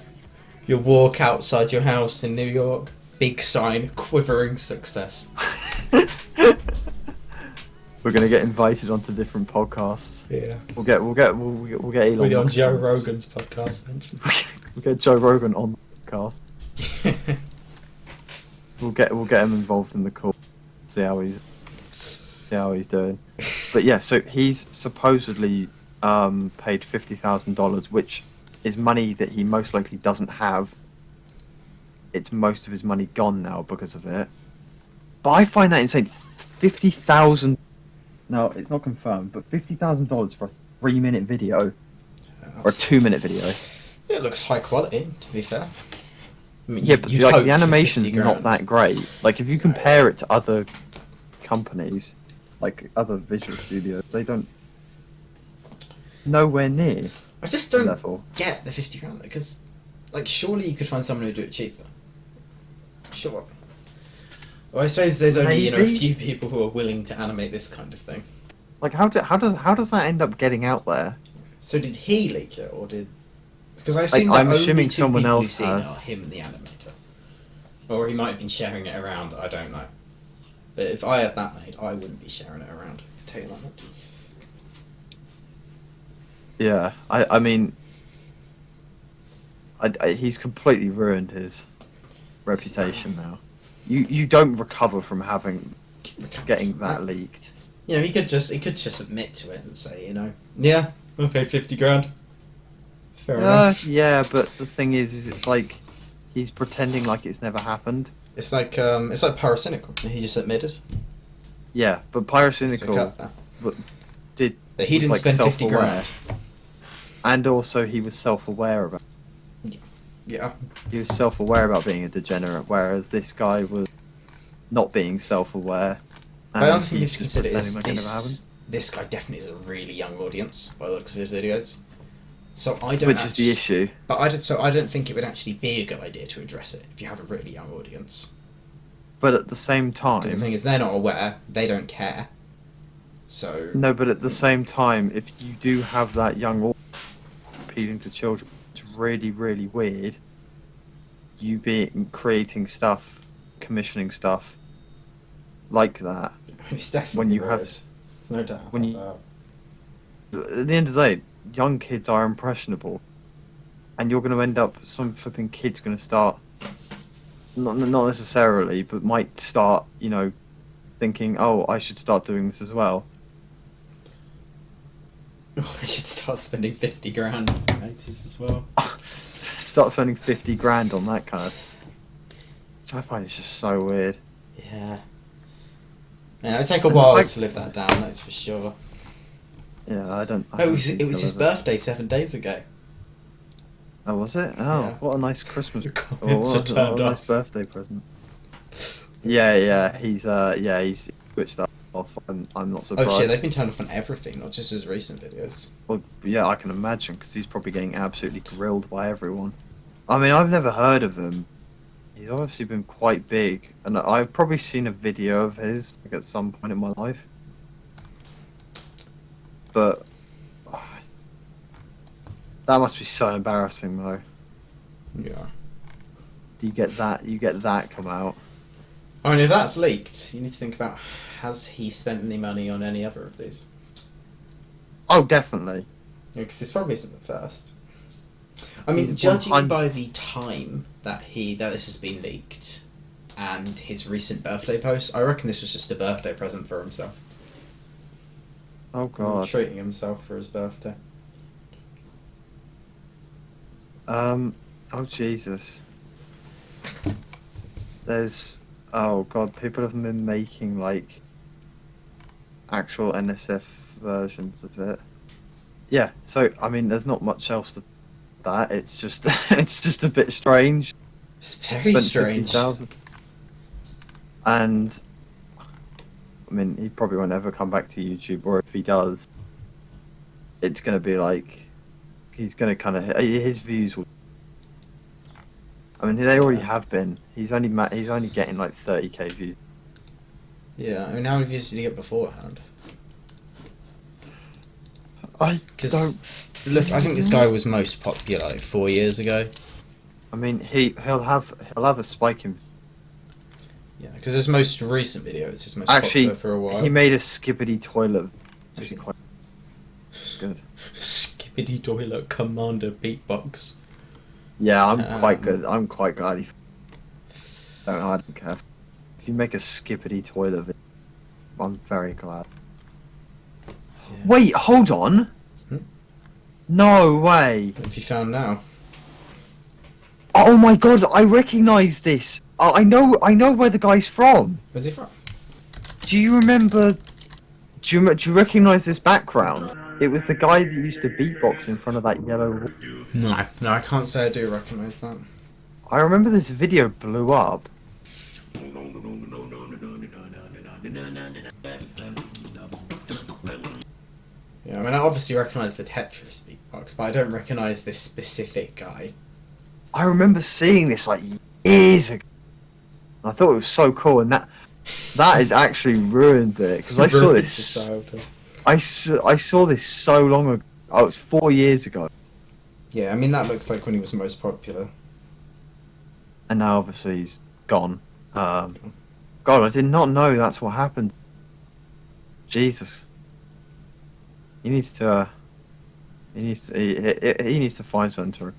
You'll walk outside your house in New York, big sign, Quivering Success. We're gonna get invited onto different podcasts. Yeah. We'll get Elon. We'll be on Musk Joe Rogan's podcast eventually. We'll get Joe Rogan on the podcast. We'll get him involved in the call. See how he's doing. But yeah, so he's supposedly paid $50,000, which is money that he most likely doesn't have. It's most of his money gone now because of it. But I find that insane. 50,000. No, it's not confirmed, but $50,000 for a 3-minute video or a 2-minute video. It looks high quality, to be fair. I mean, yeah, but like the animation's not that great. Like if you compare it to other companies, like other visual studios, they don't nowhere near. I just don't level. Get the 50 grand because, like, surely you could find someone who'd do it cheaper. Sure. Well, I suppose there's only a few people who are willing to animate this kind of thing. Like how does that end up getting out there? So did he leak it, or did? Because I assume I'm assuming someone else has. Are him, the animator, or he might have been sharing it around. I don't know. But if I had that made, I wouldn't be sharing it around. I'll tell you like that. Yeah, I mean, he's completely ruined his reputation now. You don't recover from getting that leaked. You know, he could just admit to it and say, yeah, I paid 50 grand. Fair enough. Yeah, but the thing is it's like he's pretending like it's never happened. It's like Pyrocynical. He just admitted. Yeah, but Pyrocynical But he didn't like spend 50 grand. And also he was self-aware about it. Yeah. He was self-aware about being a degenerate, whereas this guy was not being self-aware. I don't think you should consider this guy definitely is a really young audience by the looks of his videos. So Which is the issue. But I don't think it would actually be a good idea to address it if you have a really young audience. But at the same time, because the thing is, they're not aware. They don't care. So no, but at the same time, if you do have that young audience appealing to children, it's really, really weird. You creating stuff commissioning stuff like that. It's definitely When you weird. have, There's no doubt when about at the end of the day, young kids are impressionable, and you're going to end up some flipping kid's going to start, not necessarily, but might start, you know, thinking, oh, I should start doing this as well. that. I should start spending 50 grand on notice as well. Start spending 50 grand on that kind of. Which I find is just so weird. Yeah. Man, it'll take a And while the fact- to live that down, that's for sure. Yeah, I don't. Oh, it was his birthday 7 days ago. Oh, was it? Oh, Yeah. what a nice Christmas. Your Oh, comments are what a turned nice off. birthday present. Yeah, he's switched that off. I'm not surprised. Oh shit, they've been turned off on everything, not just his recent videos. Well, yeah, I can imagine because he's probably getting absolutely grilled by everyone. I mean, I've never heard of him. He's obviously been quite big, and I've probably seen a video of his like, at some point in my life. But that must be so embarrassing, though. Yeah. You get that come out. I mean, if that's leaked, you need to think about, has he spent any money on any other of these? Oh, definitely. Because this probably isn't the first. I mean, He's judging 100 by the time that this has been leaked and his recent birthday post, I reckon this was just a birthday present for himself. Oh God. Treating himself for his birthday. Oh Jesus. Oh God, people have been making like actual NSF versions of it. Yeah, so I mean there's not much else to that. It's just it's just a bit strange. It's very Spent strange. 50,000. And I mean he probably won't ever come back to YouTube, or if he does, it's gonna be like he's gonna kind of his views will. I mean, they already have been. He's only getting like 30k views. Yeah, I mean, how many views did he get beforehand? I Because look, I think this guy was most popular like 4 years ago. I mean, he'll have a spike in. Yeah, because his most recent video is his most Actually, popular for a while. he made a skippity toilet. Actually, quite good. Skippity toilet commander beatbox. Yeah, I'm quite good. I'm quite glad he. I don't care. If you make a skippity toilet video, I'm very glad. Yeah. Wait, hold on. Hmm? No way. What have you found now? Oh my God, I recognise this. I know where the guy's from. Where's he from? Do you remember? Do you recognise this background? It was the guy that used to beatbox in front of that yellow wall. No, I can't say I do recognise that. I remember this video blew up. Yeah, I mean, I obviously recognise the Tetris beatbox, but I don't recognise this specific guy. I remember seeing this like years ago. I thought it was so cool, and that has actually ruined it because I saw this. Society. I saw this so long ago. Oh, it was 4 years ago, Yeah, I mean, that looked like when he was most popular. and now obviously he's gone. God, I did not know that's what happened. Jesus, he needs to. He needs to find something to.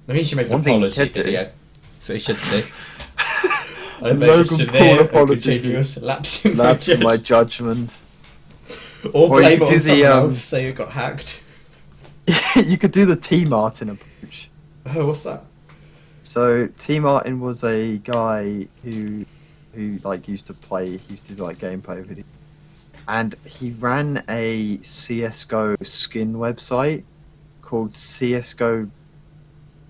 I mean, he should make an One thing he apology could do. video. So he should do. I Logan make a Paul severe and apology. continuous lapse in my That's my judgment. Or Or you blame could it do on the, someone else, say it got hacked. You could do the T Martin approach. Oh, what's that? So T Martin was a guy who like used to do like gameplay videos, and he ran a CS:GO skin website called CS:GO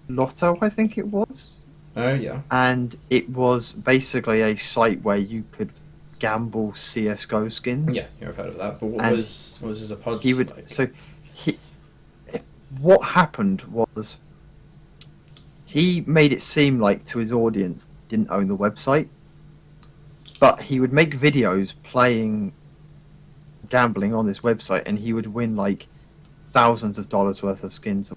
Lotto, I think it was, Oh, yeah. and it was basically a site where you could gamble CS:GO skins. Yeah, I've heard of that. But what And was his apology He would like? what happened was he made it seem like to his audience he didn't own the website, but he would make videos playing gambling on this website, and he would win like thousands of dollars worth of skins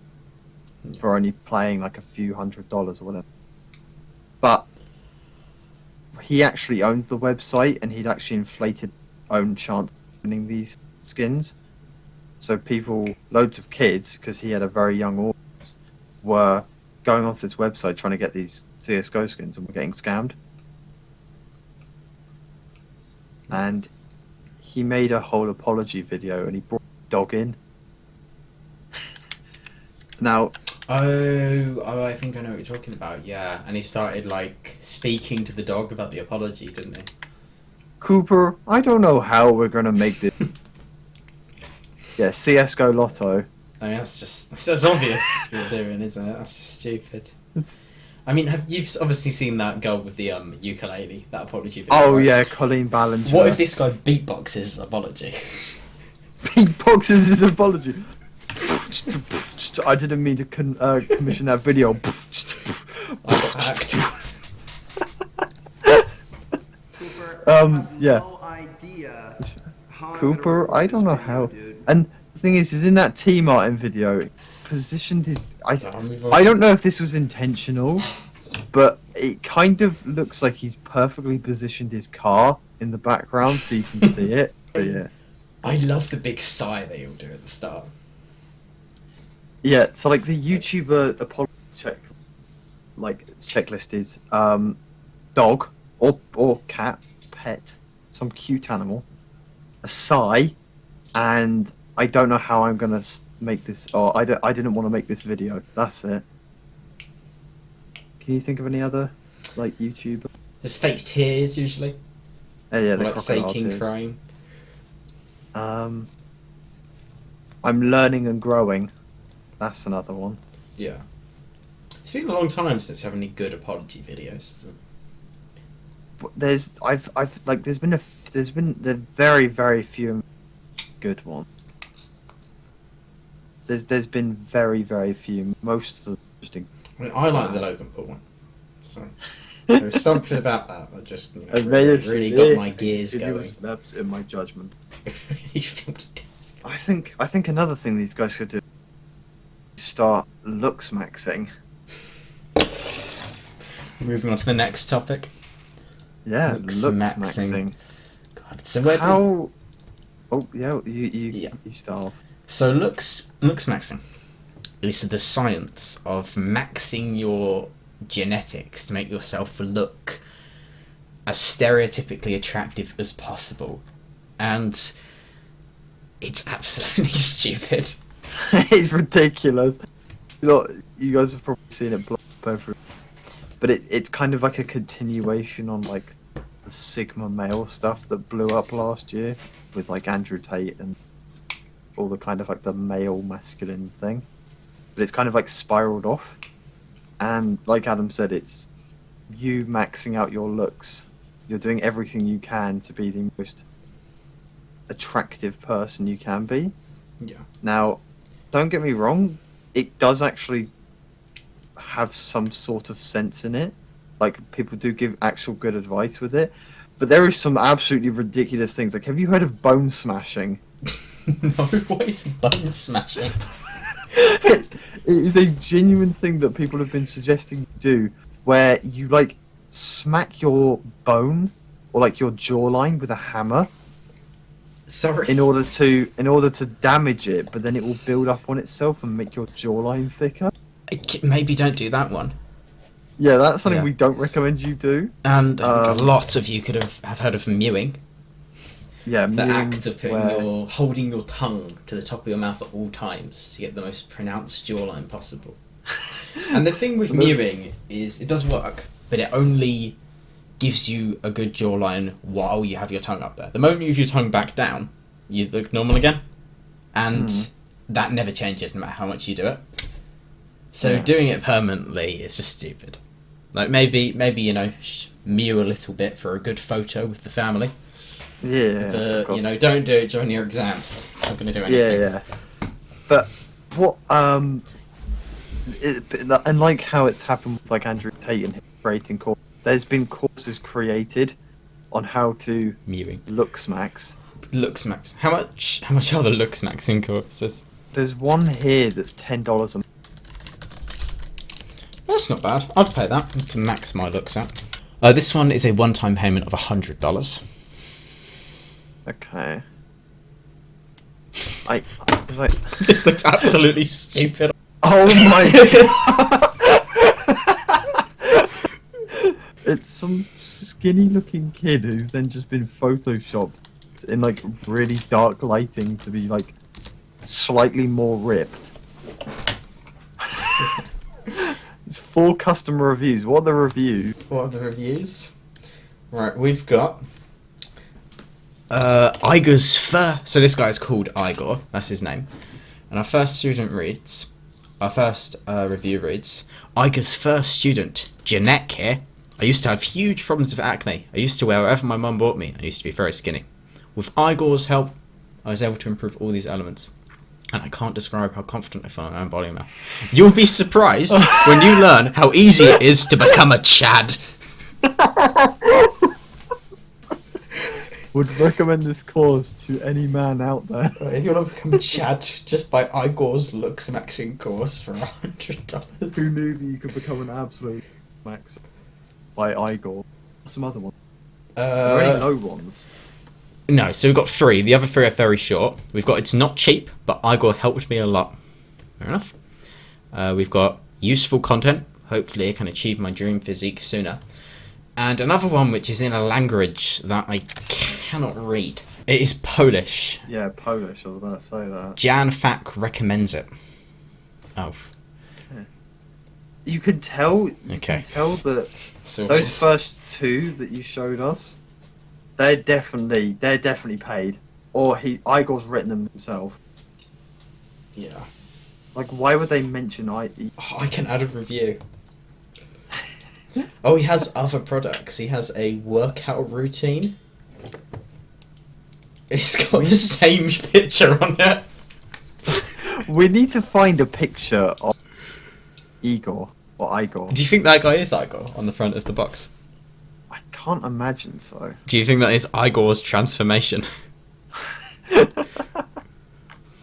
for only playing like a few $100 or whatever. But he actually owned the website, and he'd actually inflated own chance of winning these skins. So people, loads of kids, because he had a very young audience, were going onto this website trying to get these CS:GO skins, and were getting scammed. And he made a whole apology video, and he brought the dog in. Now, Oh, I think I know what you're talking about. Yeah, and he started like speaking to the dog about the apology, didn't he? Cooper, I don't know how we're gonna make this. Yeah, CS:GO Lotto. I mean, that's obvious what you're doing, isn't it? That's just stupid. I mean, you've obviously seen that girl with the ukulele, that apology video. Oh right? yeah, Colleen Ballinger. What if this guy beatboxes his apology? Beatboxes his apology. I didn't mean to commission that video. I got hacked. Yeah. No idea how Cooper, I don't know how. And the thing is in that T Martin video, positioned his. I don't know if this was intentional, but it kind of looks like he's perfectly positioned his car in the background so you can see it. But yeah. I love the big sigh they all do at the start. Yeah, so like the YouTuber apology checklist is dog or cat, pet, some cute animal, a sigh, and I don't know how I'm gonna make this. Or I didn't want to make this video. That's it. Can you think of any other like YouTuber? There's fake tears usually. Oh yeah, the Like crocodile faking tears. crying. I'm learning and growing. That's another one. Yeah. It's been a long time since you have any good apology videos, isn't it? But there's been the very few good ones. There's been very few. Most of them interesting. I mean, I like the Logan Paul one. Sorry. There's something about that that just really got my gears going. That's in my judgment. You filmed it. I think another thing these guys could do is start Looksmaxxing. Moving on to the next topic. Yeah, Looksmaxxing. Looksmaxxing. God, so where How? Oh yeah, you start off. So Looksmaxxing is the science of maxing your genetics to make yourself look as stereotypically attractive as possible, and it's absolutely stupid. It's ridiculous. You guys have probably seen it blow up over, but it's kind of like a continuation on like the Sigma male stuff that blew up last year with like Andrew Tate and all the kind of like the male masculine thing, but it's kind of like spiraled off, and like Adam said, it's you maxing out your looks. You're doing everything you can to be the most attractive person you can be. Yeah. Now, don't get me wrong, it does actually have some sort of sense in it. Like, people do give actual good advice with it. But there is some absolutely ridiculous things. Like, have you heard of bone smashing? No, what is bone smashing? It is a genuine thing that people have been suggesting you do, where you, like, smack your bone or, like, your jawline with a hammer. Sorry. In order to damage it, but then it will build up on itself and make your jawline thicker. Maybe don't do that one. Yeah, that's something Yeah. we don't recommend you do. And I think a lot of you could have heard of mewing. Yeah, The mewing, act of holding your tongue to the top of your mouth at all times to get the most pronounced jawline possible. And the thing with mewing is it does work, but it only gives you a good jawline while you have your tongue up there. The moment you move your tongue back down, you look normal again. And that never changes no matter how much you do it. So doing it permanently is just stupid. Like maybe mew a little bit for a good photo with the family. Yeah, But don't do it during your exams. It's not going to do anything. Yeah. But what and like how it's happened with like Andrew Tate and him creating courses, there's been courses created on how to Mewing. Looksmax. Looksmax. How much are the Looksmaxxing courses? There's one here that's $10 a month. That's not bad. I'd pay that to max my looks out. This one is a one-time payment of $100. Okay. I was like, This looks absolutely stupid. oh my god! It's some skinny-looking kid who's then just been photoshopped in like really dark lighting to be like slightly more ripped. It's 4 customer reviews. What are the reviews? What are the reviews? Right, we've got Igor's fur. So this guy's called Igor. That's his name. And our first review reads, Igor's first student, YaNike here. I used to have huge problems with acne. I used to wear whatever my mum bought me. I used to be very skinny. With Igor's help, I was able to improve all these elements. And I can't describe how confident I feel in my own body now. You'll be surprised when you learn how easy it is to become a Chad. Would recommend this course to any man out there. If you want to become a Chad, just buy Igor's Looksmaxxing course for $100. Who knew that you could become an absolute max by Igor? Some other ones. There are only no ones. No, so we've got 3. The other 3 are very short. We've got It's Not Cheap, but Igor helped me a lot. Fair enough. We've got Useful Content. Hopefully I can achieve my dream physique sooner. And another one which is in a language that I cannot read. It is Polish. Yeah, Polish. I was about to say that. Jan Fak recommends it. Oh. You could tell. You Okay. can tell that So those first 2 that you showed us, they're definitely paid, or Igor's written them himself. yeah. Like, why would they mention Oh, I can add a review. Oh, he has other products. He has a workout routine. It's got the same picture on it. We need to find a picture of Igor or Igor. Do you think that guy is Igor on the front of the box? I can't imagine so. Do you think that is Igor's transformation?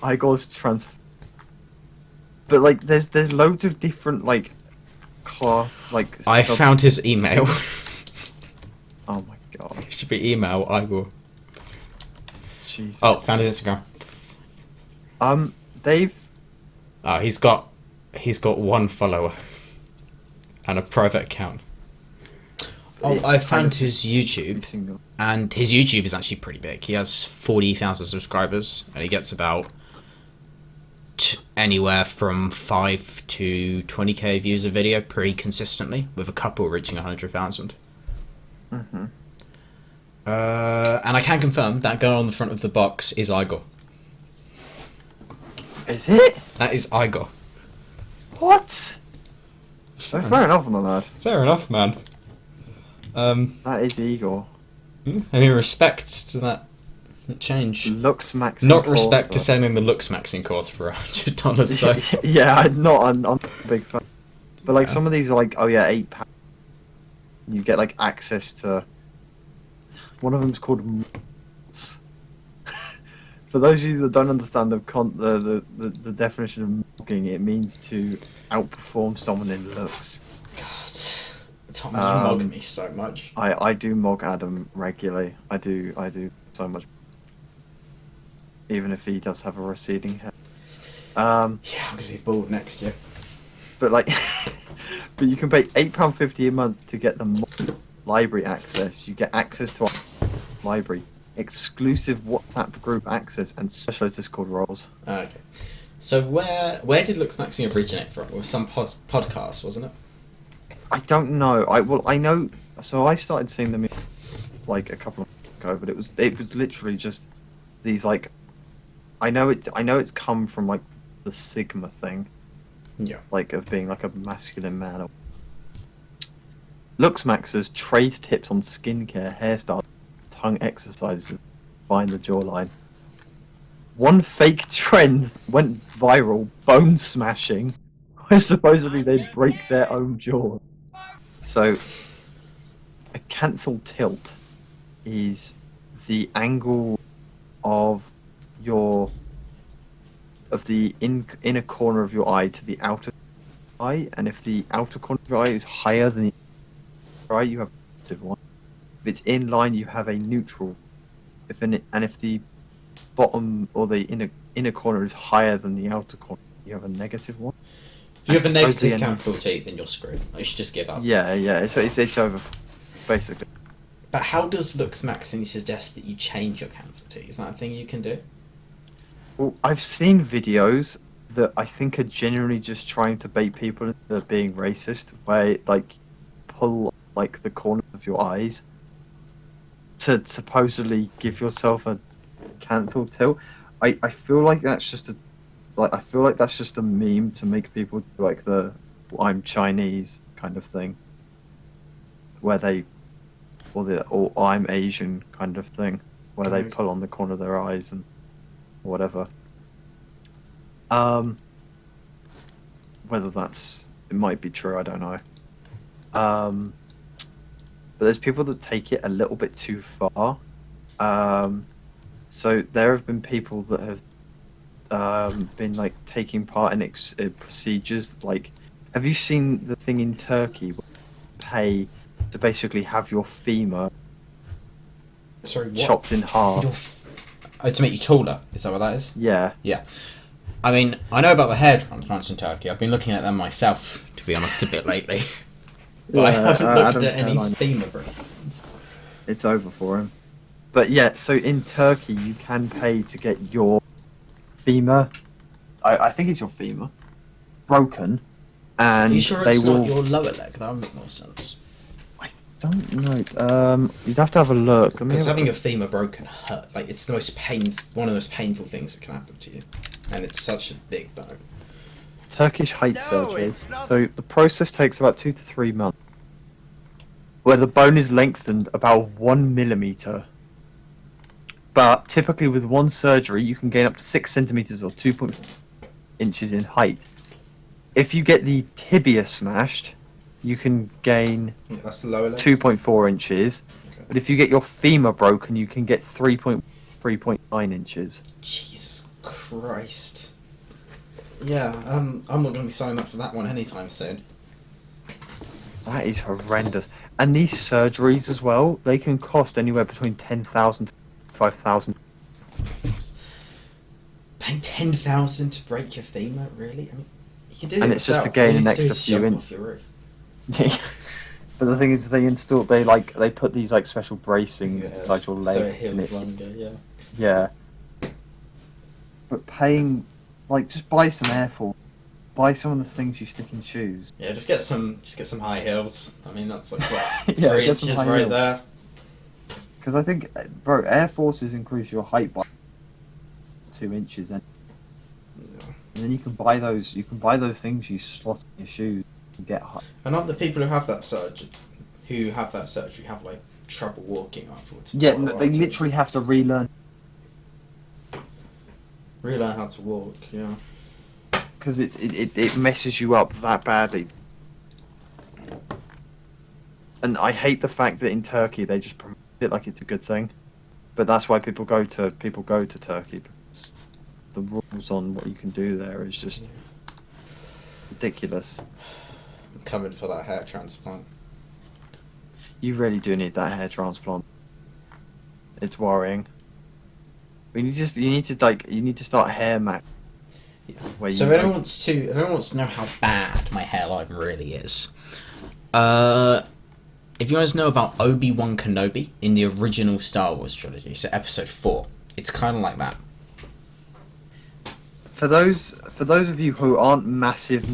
Igor's but like, there's loads of different like class like. I found his email. Oh my god. It should be email Igor. Jesus. Oh, found his Instagram. They've. Oh, he's got 1 follower and a private account. Oh, I found his YouTube, and his YouTube is actually pretty big. He has 40,000 subscribers, and he gets about anywhere from 5 to 20k views a video pretty consistently, with a couple reaching 100,000. Mm-hmm. And I can confirm that guy on the front of the box is Igor. Is it? That is Igor. What? So fair enough on the lad. Fair enough, man. That is Igor. Any respect to that change? Looksmaxxing. Not course, respect to though. sending the Looksmaxxing course for $100 though. Yeah, I'm a big fan. But like, some of these are like, oh yeah, £8. You get like access to. One of them's called. For those of you that don't understand the definition of mugging, it means to outperform someone in looks. God, Tom, you mug me so much. I do mog Adam regularly. I do so much. Even if he does have a receding hair. Yeah, I'm gonna be bald next year. But like, but you can pay £8.50 a month to get the library access. You get access to our library, exclusive WhatsApp group access, and specialized Discord roles. Okay. So where did Looksmaxxing originate from? It was some podcast, wasn't it? I don't know. I know. So I started seeing them like a couple of months ago, but it was literally just these like. I know it's come from like the Sigma thing. Yeah. Like of being like a masculine man. Looksmaxxers trade tips on skincare, hairstyles, tongue exercises to find the jawline. One fake trend went viral, bone smashing, where supposedly they break their own jaw. So, a canthal tilt is the angle of the inner corner of your eye to the outer eye, and if the outer corner of your eye is higher than the eye, you have positive one. If it's in line, you have a neutral. If the bottom or the inner corner is higher than the outer corner, you have a negative one. If you have a And negative supposedly cancel T, then you're screwed. You should just give up. Yeah, it's over, basically. But how does Looksmaxxing suggest that you change your cancel T? Is that a thing you can do? Well, I've seen videos that I think are genuinely just trying to bait people into being racist, where like pull like the corners of your eyes to supposedly give yourself a cancel tilt. I feel like that's just a meme to make people do like the "I'm Chinese" kind of thing, where they or "I'm Asian" kind of thing, where they pull on the corner of their eyes and whatever. Whether it might be true, I don't know. But there's people that take it a little bit too far. So there have been people that have been like taking part in procedures. Like, have you seen the thing in Turkey where you pay to basically have your femur chopped in half? To make you taller, is that what that is? Yeah. Yeah. I mean, I know about the hair transplants in Turkey. I've been looking at them myself, to be honest, a bit lately. But I haven't looked at any femur breakdowns. It's over for him. But yeah, so in Turkey, you can pay to get your femur, I think it's your femur, broken, and Are you sure they it's will. not your lower leg? That would make more sense. I don't know. You'd have to have a look. Because having your femur broken hurt. Like, it's the most one of the most painful things that can happen to you, and it's such a big bone. Turkish height surgery. So the process takes about 2 to 3 months, where the bone is lengthened about 1 millimeter. But typically, with one surgery, you can gain up to 6 centimeters or 2.4 inches in height. If you get the tibia smashed, you can gain That's the lower leg. 2.4 inches. Okay. But if you get your femur broken, you can get 3.9 inches. Jesus Christ. Yeah, I'm not going to be signing up for that one anytime soon. That is horrendous. And these surgeries as well, they can cost anywhere between 10,000 to 5,000. Paying 10,000 to break your femur, really? I mean, you can do it. And it's just to gain an extra few inches. But the thing is, they put these like special bracings inside your leg. So it heals longer, yeah. Yeah. But paying, like, just buy some Air Force. Buy some of the things you stick in shoes. Yeah, just get some high heels. I mean, that's like what, Yeah, 3 get some inches high right heels. there. Because I think, bro, Air Forces increase your height by 2 inches, and then you can buy those. You can buy those things you slot in your shoes and get high. And aren't the people who have that surgery have like trouble walking afterwards? Yeah, they literally have to relearn how to walk. Yeah. because it messes you up that badly. And I hate the fact that in Turkey they just promote it like it's a good thing, but that's why people go to Turkey, because the rules on what you can do there is just ridiculous. I'm coming for that hair transplant. You really do need that hair transplant. It's worrying. You need to start hair match. So if anyone wants to know how bad my hairline really is, if you guys know about Obi-Wan Kenobi in the original Star Wars trilogy, so Episode 4, it's kind of like that. For those of you who aren't massive,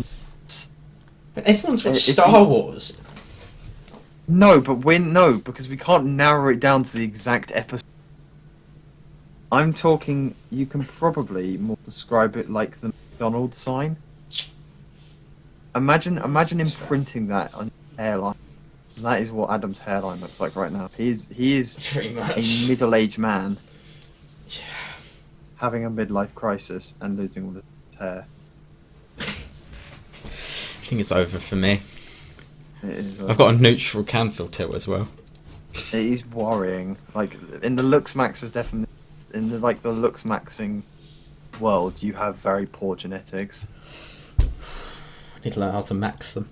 But everyone's watched Star Wars. No, because we can't narrow it down to the exact episode. I'm talking. You can probably more describe it like the McDonald's sign. Imagine imprinting that on your hairline. And that is what Adam's hairline looks like right now. He is Pretty a much. middle-aged man Yeah. having a midlife crisis and losing all his hair. I think it's over for me. It is, I've got a neutral cancel tilt as well. It is worrying. Like in the Looksmaxxers, definitely in the Looksmaxxing world, you have very poor genetics. I need to learn how to max them.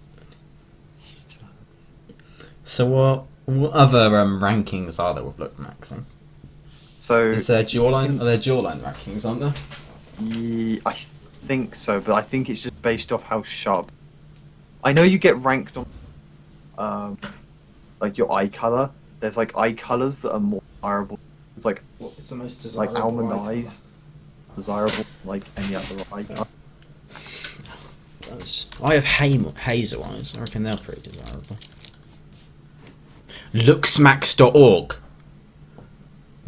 So What other rankings are there with Looksmaxxing? So Is there jawline? Are there jawline rankings, aren't there? I think so, but I think it's just based off how sharp. I know you get ranked on, like your eye color. There's like eye colors that are more desirable. It's like What's the most desirable? like almond eyes, desirable like any other eye color. I have hazel eyes. I reckon they're pretty desirable. Looksmaxx.org.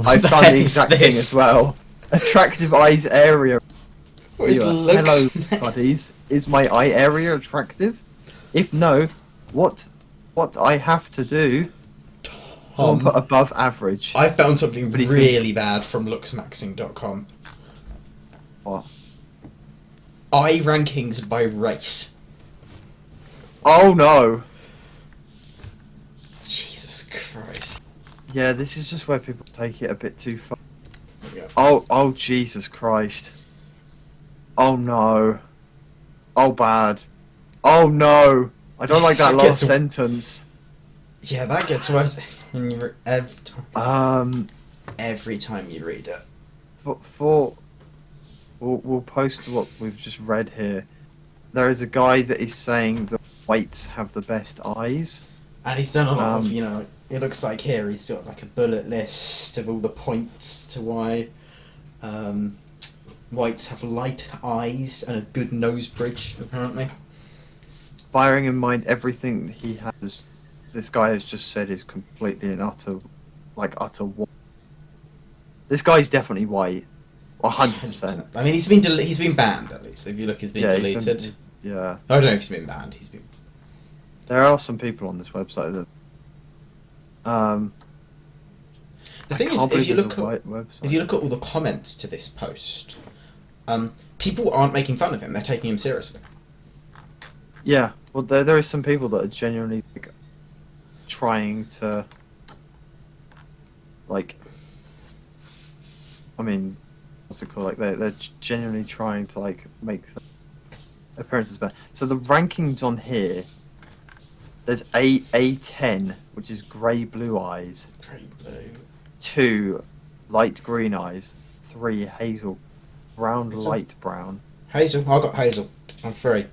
I've done the exact thing as well. Attractive eyes area. What is Hello, buddies. Is my eye area attractive? If no, what I have to do? Someone put above average. I found something really bad from Looksmaxxing.com. What? Eye rankings by race. Oh no! Jesus Christ. Yeah, this is just where people take it a bit too far. Yeah. Oh Jesus Christ! Oh no! Oh bad! Oh no! I don't like that last sentence. Yeah, that gets worse when you every time you read it. We'll post what we've just read here. There is a guy that is saying that whites have the best eyes. And he's done a lot of, it looks like here he's got like a bullet list of all the points to why whites have light eyes and a good nose bridge, apparently. Bearing in mind everything he has, this guy has just said is completely and utter white. This guy's definitely white, 100%. I mean, he's been banned at least. If you look, he's been deleted. Yeah. I don't know if he's been banned. He's been. There are some people on this website that. The thing is, if you look at all the comments to this post, people aren't making fun of him. They're taking him seriously. Yeah, well, there is some people that are genuinely like, trying to, like, I mean, what's it called? Like they're genuinely trying to like make the appearances better. So the rankings on here, there's A10, which is grey blue eyes. Grey blue. 2, light green eyes. 3, hazel, brown, light brown. Hazel. I got hazel. I'm 3.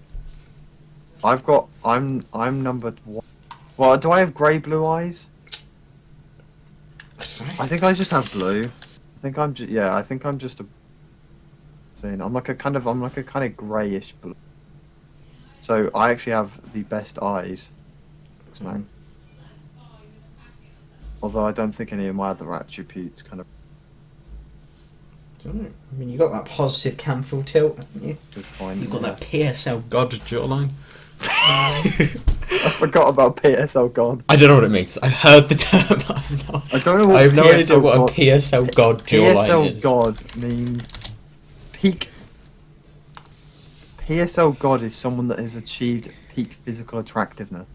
I'm numbered 1. Well, do I have grey blue eyes? I think I just have blue. I think I'm just a. I'm like a kind of greyish blue. So I actually have the best eyes. Man. Although I don't think any of my other attributes kind of. I mean, you got that positive canthal tilt, haven't you? Good point. You've got that PSL God jawline. I forgot about PSL God. I don't know what it means. I've heard the term. I don't know what I have no PSL idea what God, a PSL God jawline is. PSL God means peak. PSL God is someone that has achieved peak physical attractiveness.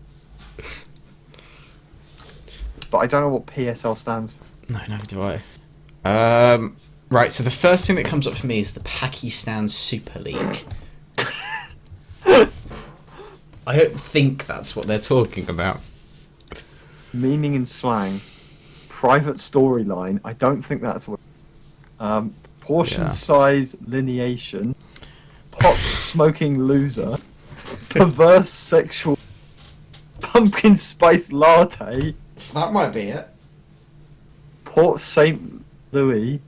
But I don't know what PSL stands for. No, neither do I. Right, so the first thing that comes up for me is the Pakistan Super League. I don't think that's what they're talking about. Meaning in slang, private storyline. I don't think that's what. Portion size lineation, pot smoking loser, perverse sexual, pumpkin spice latte. That might be it. Port St. Louis.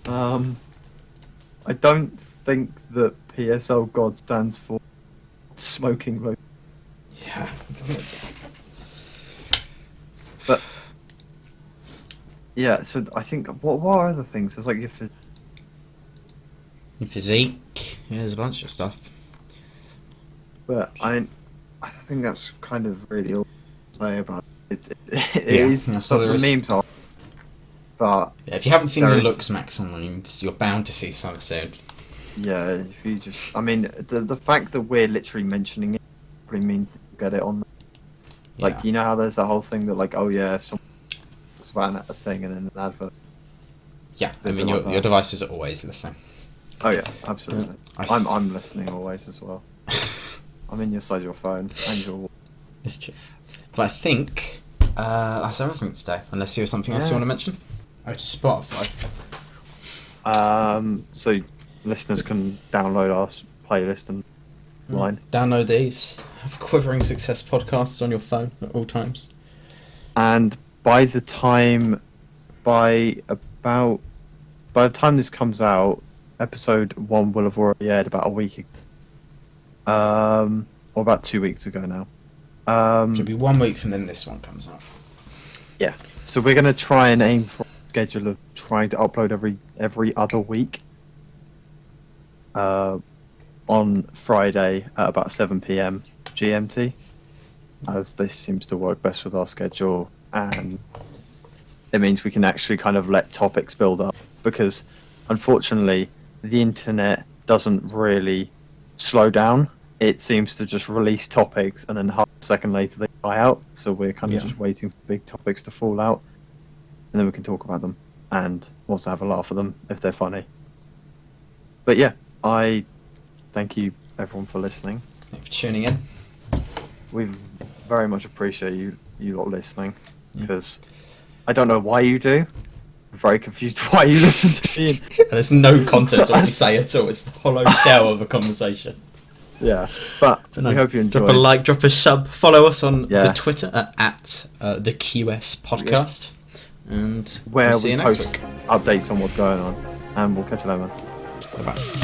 I don't think that PSL God stands for smoking lotion. Yeah. But yeah, so I think what are other things? There's like your physique. Yeah, there's a bunch of stuff. But I think that's kind of really all I say about it. It is. Yeah, so the memes are. But yeah, if you haven't seen the Looksmaxxing memes, you're bound to see some soon. Yeah, if you just, I mean, the fact that we're literally mentioning it probably means to get it on. Like, you know how there's the whole thing that, like, oh yeah, someone talks about a thing and then an advert. Yeah, I mean, your devices are always listening. Oh yeah, absolutely. I'm listening always as well. I'm in your side of your phone and your. It's true. But I think that's everything for today. Unless you have something else you Yeah. want to mention. Oh, to Spotify. So listeners can download our playlist and line. Download these. Have Quivering Success podcasts on your phone at all times. And by the time this comes out, episode 1 will have already aired about a week ago. Or about 2 weeks ago now. Should be 1 week from then this one comes out. Yeah. So we're going to try and aim for a schedule of trying to upload every other week. On Friday at about 7 p.m. GMT, as this seems to work best with our schedule, and it means we can actually kind of let topics build up, because unfortunately the internet doesn't really slow down. It seems to just release topics and then half a second later they die out, so we're kind of just waiting for big topics to fall out, and then we can talk about them and also have a laugh at them if they're funny. But yeah, I thank you everyone for listening. Thanks for tuning in. We very much appreciate you lot listening, because I don't know why you do. I'm very confused why you listen to me. There's no content to say at all. It's the hollow shell of a conversation. Yeah, but no, we hope you enjoyed. Drop a like, drop a sub, follow us on Yeah. the Twitter at the QS podcast, and where we'll see we you next post week. updates on what's going on, and we'll catch you later. Bye bye.